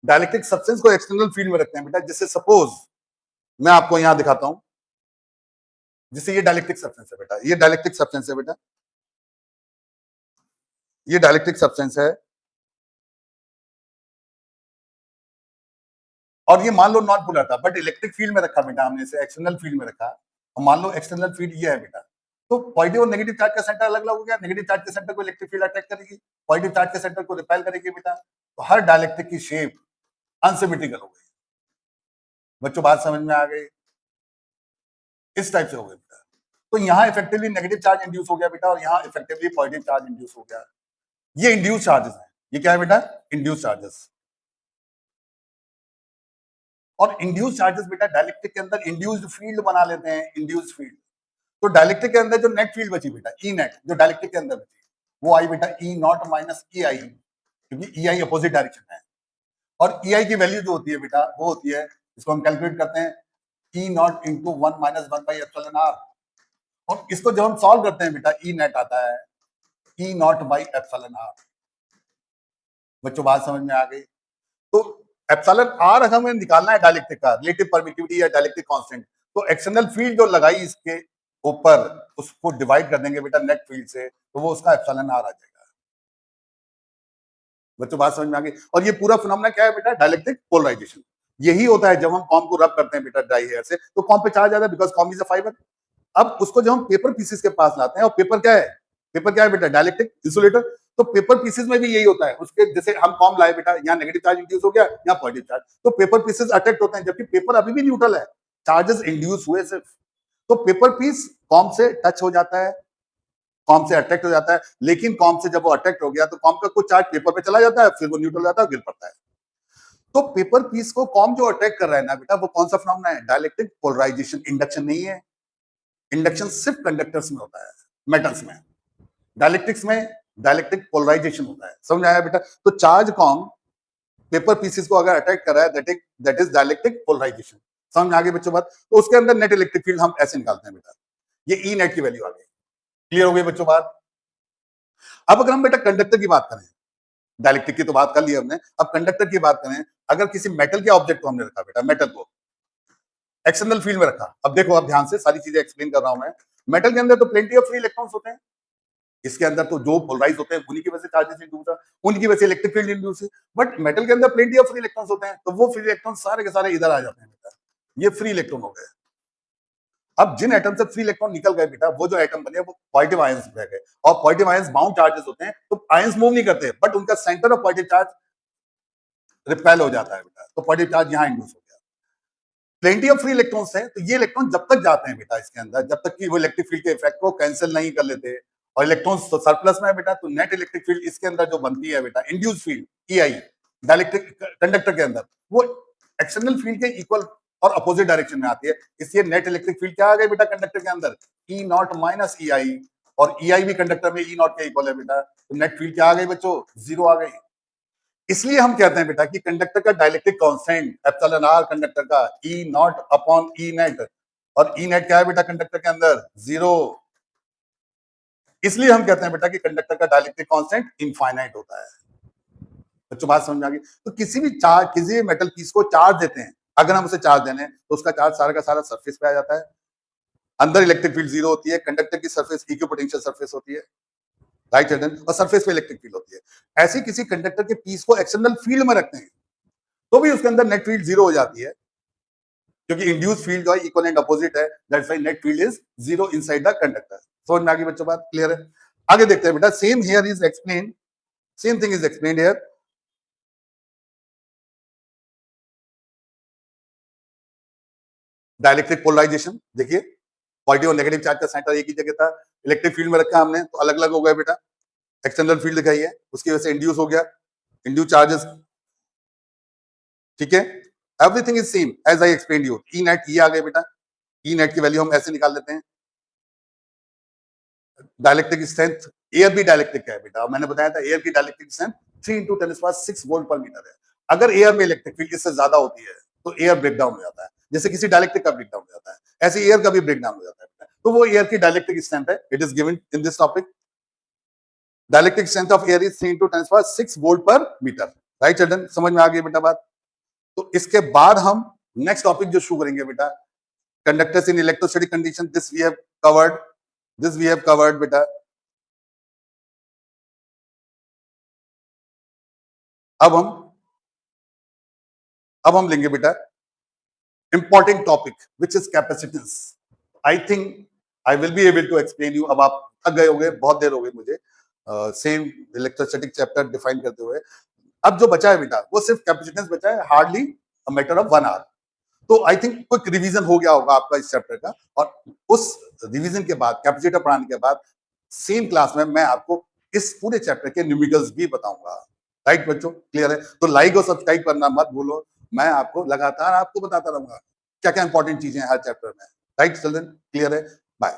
डायलेक्ट्रिक सब्सटेंस को एक्सटर्नल फील्ड में रखते हैं बेटा, जैसे सपोज मैं आपको यहां दिखाता हूं, जैसे ये डायलेक्ट्रिक सब्सटेंस है बेटा, ये डायलेक्ट्रिक सब्सटेंस है बेटा, ये डायलेक्ट्रिक सब्सटेंस है, और ये मान लो नॉन पोलर था, बट इलेक्ट्रिक फील्ड में रखा बेटा हमने इसे, एक्सटर्नल फील्ड में रखा, और मान लो एक्सटर्नल फील्ड ये है बेटा, तो पॉजिटिव और नेगेटिव चार्ज का सेंटर अलग अलग हो गया। नेगेटिव चार्ज के सेंटर को इलेक्ट्रिक फील्ड अट्रैक्ट करेगी, पॉजिटिव चार्ज के सेंटर को रिपेल करेगी बेटा। तो हर डायलेक्ट्रिक की शेप अनसिमेट्रिकल हो गई। बच्चों बात समझ में आ गई? इस टाइप से हो गई बेटा। तो यहाँ इफेक्टिवली नेगेटिव चार्ज इंड्यूस हो गया बेटा, और यहाँ इफेक्टिवली पॉजिटिव चार्ज इंड्यूस हो गया। ये इंड्यूस चार्जेस हैं। ये क्या है बेटा? Induce charges. और इंड्यूस चार्जेस बेटा डायलेक्ट्रिक के अंदर इंड्यूस्ड फील्ड बना लेते हैं, इंड्यूस्ड फील्ड। तो डायलेक्ट्रिक के अंदर जो नेट फील्ड बची बेटा, ई नेट, जो डायलेक्ट्रिक के अंदर बची, वो आई बेटा ई नॉट माइनस ई आई, क्योंकि ई आई अपोजिट डायरेक्शन है। और ई आई की वैल्यू जो होती है बेटा, वो होती है, इसको हम कैलकुलेट करते हैं, E naught into 1 minus 1 by epsilon R. और इसको जब हम सॉल्व करते हैं बेटा, ई नेट आता है ई नॉट बाई एप्सिलॉन आर। बच्चों बात समझ में आ गई? तो एप्सिलॉन आर हमें निकालना है डायलेक्ट्रिक का, रिलेटिव परमिटिविटी या डायलेक्ट्रिक कांस्टेंट। तो एक्सटर्नल फील्ड जो लगाई इसके ऊपर, उसको डिवाइड कर देंगे बेटा नेट फील्ड से, तो वो उसका एप्सिलॉन आर आ जाएगा। बच्चों बात समझ में आ गई? और ये पूरा फिनोमेना क्या है बेटा? Dielectric polarisation. यही होता है जब हम कॉम को रब करते हैं बेटा ड्राई हेयर से, तो कॉम पे चार्ज आता है because com is a fibre. अब उसको जब हम पेपर पीसेस के पास लाते हैं, और पेपर क्या है, पेपर क्या है बेटा, डाइलेक्ट्रिक इंसुलेटर। तो पेपर पीसेस में भी यही होता है, उसके जैसे हम कॉम लाए बेटा, यहाँ नेगेटिव चार्ज इंड्यूस हो गया, यहाँ पॉजिटिव चार्ज, तो पेपर पीसेस अट्रैक्ट होते हैं, जबकि पेपर अभी भी न्यूट्रल है, चार्जेस इंड्यूस हुए सिर्फ। तो पेपर पीस कॉम से टच हो जाता है, कॉम से अट्रैक्ट हो जाता है, लेकिन कॉम से जब वो अट्रैक्ट हो गया तो कॉम का कुछ चार्ज पेपर पे चला जाता है, फिर वो न्यूट्रल जाता है, गिर पड़ता है। तो पेपर पीस को कॉम जो अट्रैक्ट कर रहा है ना बेटा, वो कौन सा फिनोमेना है, डाइलेक्ट्रिक पोलराइजेशन, इंडक्शन नहीं है। इंडक्शन सिर्फ कंडक्टर्स में होता है, मेटल्स में। डाइलेक्ट्रिक्स में डाइलेक्ट्रिक पोलराइजेशन होता है, समझ आया बेटा। तो चार्ज कॉम पेपर पीसेस को अगर अटैक कर रहा है, दैट इज डाइलेक्ट्रिक पोलराइजेशन। समझ आ गई बच्चों बात। तो उसके अंदर नेट इलेक्ट्रिक फील्ड हम ऐसे निकालते हैं बेटा, ये ई नेट की वैल्यू आ गई। क्लियर हो गई बच्चों बात। अब अगर हम बेटा कंडक्टर की बात करें, डाइलेक्ट्रिक की तो बात कर ली हमने, अब कंडक्टर की बात करें। अगर किसी मेटल के ऑब्जेक्ट को हमने रखा बेटा, मेटल को एक्सटर्नल फील्ड में रखा, अब देखो, अब ध्यान से सारी चीजें एक्सप्लेन कर रहा हूं मैं। मेटल के अंदर तो प्लेंटी ऑफ फ्री इलेक्ट्रॉन्स होते हैं, इसके अंदर तो जो पोलराइज होते हैं उन्हीं की वजह से चार्जेस इंड्यूस है, उनकी वजह से इलेक्ट्रिक फील्ड इंड्यूस है। बट मेटल के अंदर प्लेंटी ऑफ फ्री इलेक्ट्रॉन्स होते हैं, तो वो फ्री इलेक्ट्रॉन सारे के सारे इधर आ जाते हैं बेटा, ये फ्री इलेक्ट्रॉन हो गए। अब जिन एटम से फ्री इलेक्ट्रॉन निकल गए बेटा, वो जो एटम बने वो पॉजिटिव आयंस रह गए, और पॉजिटिव आयंस बाउंड चार्जेस होते हैं, तो आयंस मूव नहीं करते, बट उनका centre of positive charge repel हो जाता है बेटा, तो पॉजिटिव चार्ज यहां इंड्यूस हो गया। प्लेंटी ऑफ फ्री इलेक्ट्रॉन्स हैं, तो ये इलेक्ट्रॉन जब तक जाते हैं बेटा इसके अंदर, जब तक कि वो इलेक्ट्रिक फील्ड के इफेक्ट को कैंसिल नहीं कर लेते, और इलेक्ट्रॉन्स तो सरप्लस में है बेटा, तो नेट इलेक्ट्रिक फील्ड इसके अंदर जो बनती है बेटा, induce field EI dielectric conductor के अंदर, वो एक्सटर्नल फील्ड के इक्वल और अपोजिट डायरेक्शन में आती है। इसलिए नेट इलेक्ट्रिक फील्ड क्या आ गई बेटा कंडक्टर के अंदर, ई नॉट माइनस ई आई, और ई आई भी कंडक्टर में ई नॉट के इक्वल है बेटा, तो नेट फील्ड क्या आ गई बच्चों, जीरो आ गई। इसलिए हम कहते हैं बेटा कि कंडक्टर का dielectric constant epsilon R conductor का E naught upon E net, और ई नेट क्या है बेटा कंडक्टर के अंदर, जीरो। इसलिए हम कहते हैं बेटा कि कंडक्टर का डाइलेक्ट्रिक कांस्टेंट इनफाइनाइट होता है। बच्चों बात समझ में आ गई। तो किसी भी चार्ज, किसी भी मेटल पीस को चार्ज देते हैं, अगर हम उसे चार्ज देने तो उसका चार्ज सारा का सारा सरफेस पे आ जाता है, अंदर इलेक्ट्रिक फील्ड जीरो होती है, कंडक्टर की सरफेस इक्विपोटेंशियल सरफेस होती है, राइट चिल्ड्रन, और सरफेस पे इलेक्ट्रिक फील्ड होती है। ऐसे किसी कंडक्टर के पीस को एक्सटर्नल फील्ड में रखते हैं तो भी उसके अंदर नेट फील्ड जीरो हो जाती है, क्योंकि इंड्यूस फील्ड जो है इक्वल एंड अपोजिट है, that's why net field is zero inside the conductor. समझ में आ गई बच्चों बात, क्लियर है। आगे देखते हैं बेटा, same here is explain, same thing is explained here. Dielectric polarisation देखिए, पॉजिटिव और नेगेटिव चार्ज का सेंटर एक ही जगह था, इलेक्ट्रिक फील्ड में रखा हमने तो अलग अलग हो गए बेटा, एक्सटर्नल फील्ड दिखाई है, उसकी वजह से इंड्यूस हो गया, इंड्यूस चार्जेस, ठीक है। Everything is same as I explain you. E net ये आ गए बेटा, ई नेट की वैल्यू हम ऐसे निकाल लेते हैं। डाइलेक्ट्रिक स्ट्रेंथ, एयर भी डाइलेक्ट्रिक है बेटा, मैंने बताया था एयर की डाइलेक्ट्रिक स्ट्रेंथ 3 × 10⁶ वोल्ट पर मीटर है। अगर एयर में इलेक्ट्रिक फील्ड इससे ज्यादा होती है तो एयर ब्रेक डाउन हो जाता है, जैसे किसी डाइलेक्ट्रिक का ब्रेक डाउन हो जाता है, ऐसे एयर का भी ब्रेक डाउन हो जाता है। तो वो एयर की डाइलेक्ट्रिक स्ट्रेंथ है, it is given in this topic. Dielectric strength of air is 3 × 10⁶ volt पर मीटर, राइट चिल्ड्रन, समझ में आ गई बेटा बात। तो इसके बाद हम नेक्स्ट टॉपिक जो शुरू करेंगे बेटा, conductors in electrostatic condition, this we have covered, this we have covered बेटा। अब हम लेंगे बेटा important topic which is capacitance. I think I will be able to explain you. अब आप थक गए होंगे, बहुत देर हो गई मुझे सेम इलेक्ट्रोस्टैटिक चैप्टर डिफाइन करते हुए। अब जो बचा है बेटा वो सिर्फ कैपेसिटेंस बचा है, hardly a matter of 1 hour. तो आई थिंक क्विक रिवीजन हो गया होगा आपका इस चैप्टर का, और उस रिवीजन के बाद, कैपेसिटर पढ़ाने के बाद सेम क्लास में मैं आपको इस पूरे चैप्टर के न्यूमेरिकल्स भी बताऊंगा। राइट बच्चों, क्लियर है। तो लाइक और सब्सक्राइब करना मत भूलो, मैं आपको लगातार आपको बताता रहूंगा क्या क्या इंपॉर्टेंट चीजें हैं हर चैप्टर में। राइट चिल्ड्रन, क्लियर है। बाय।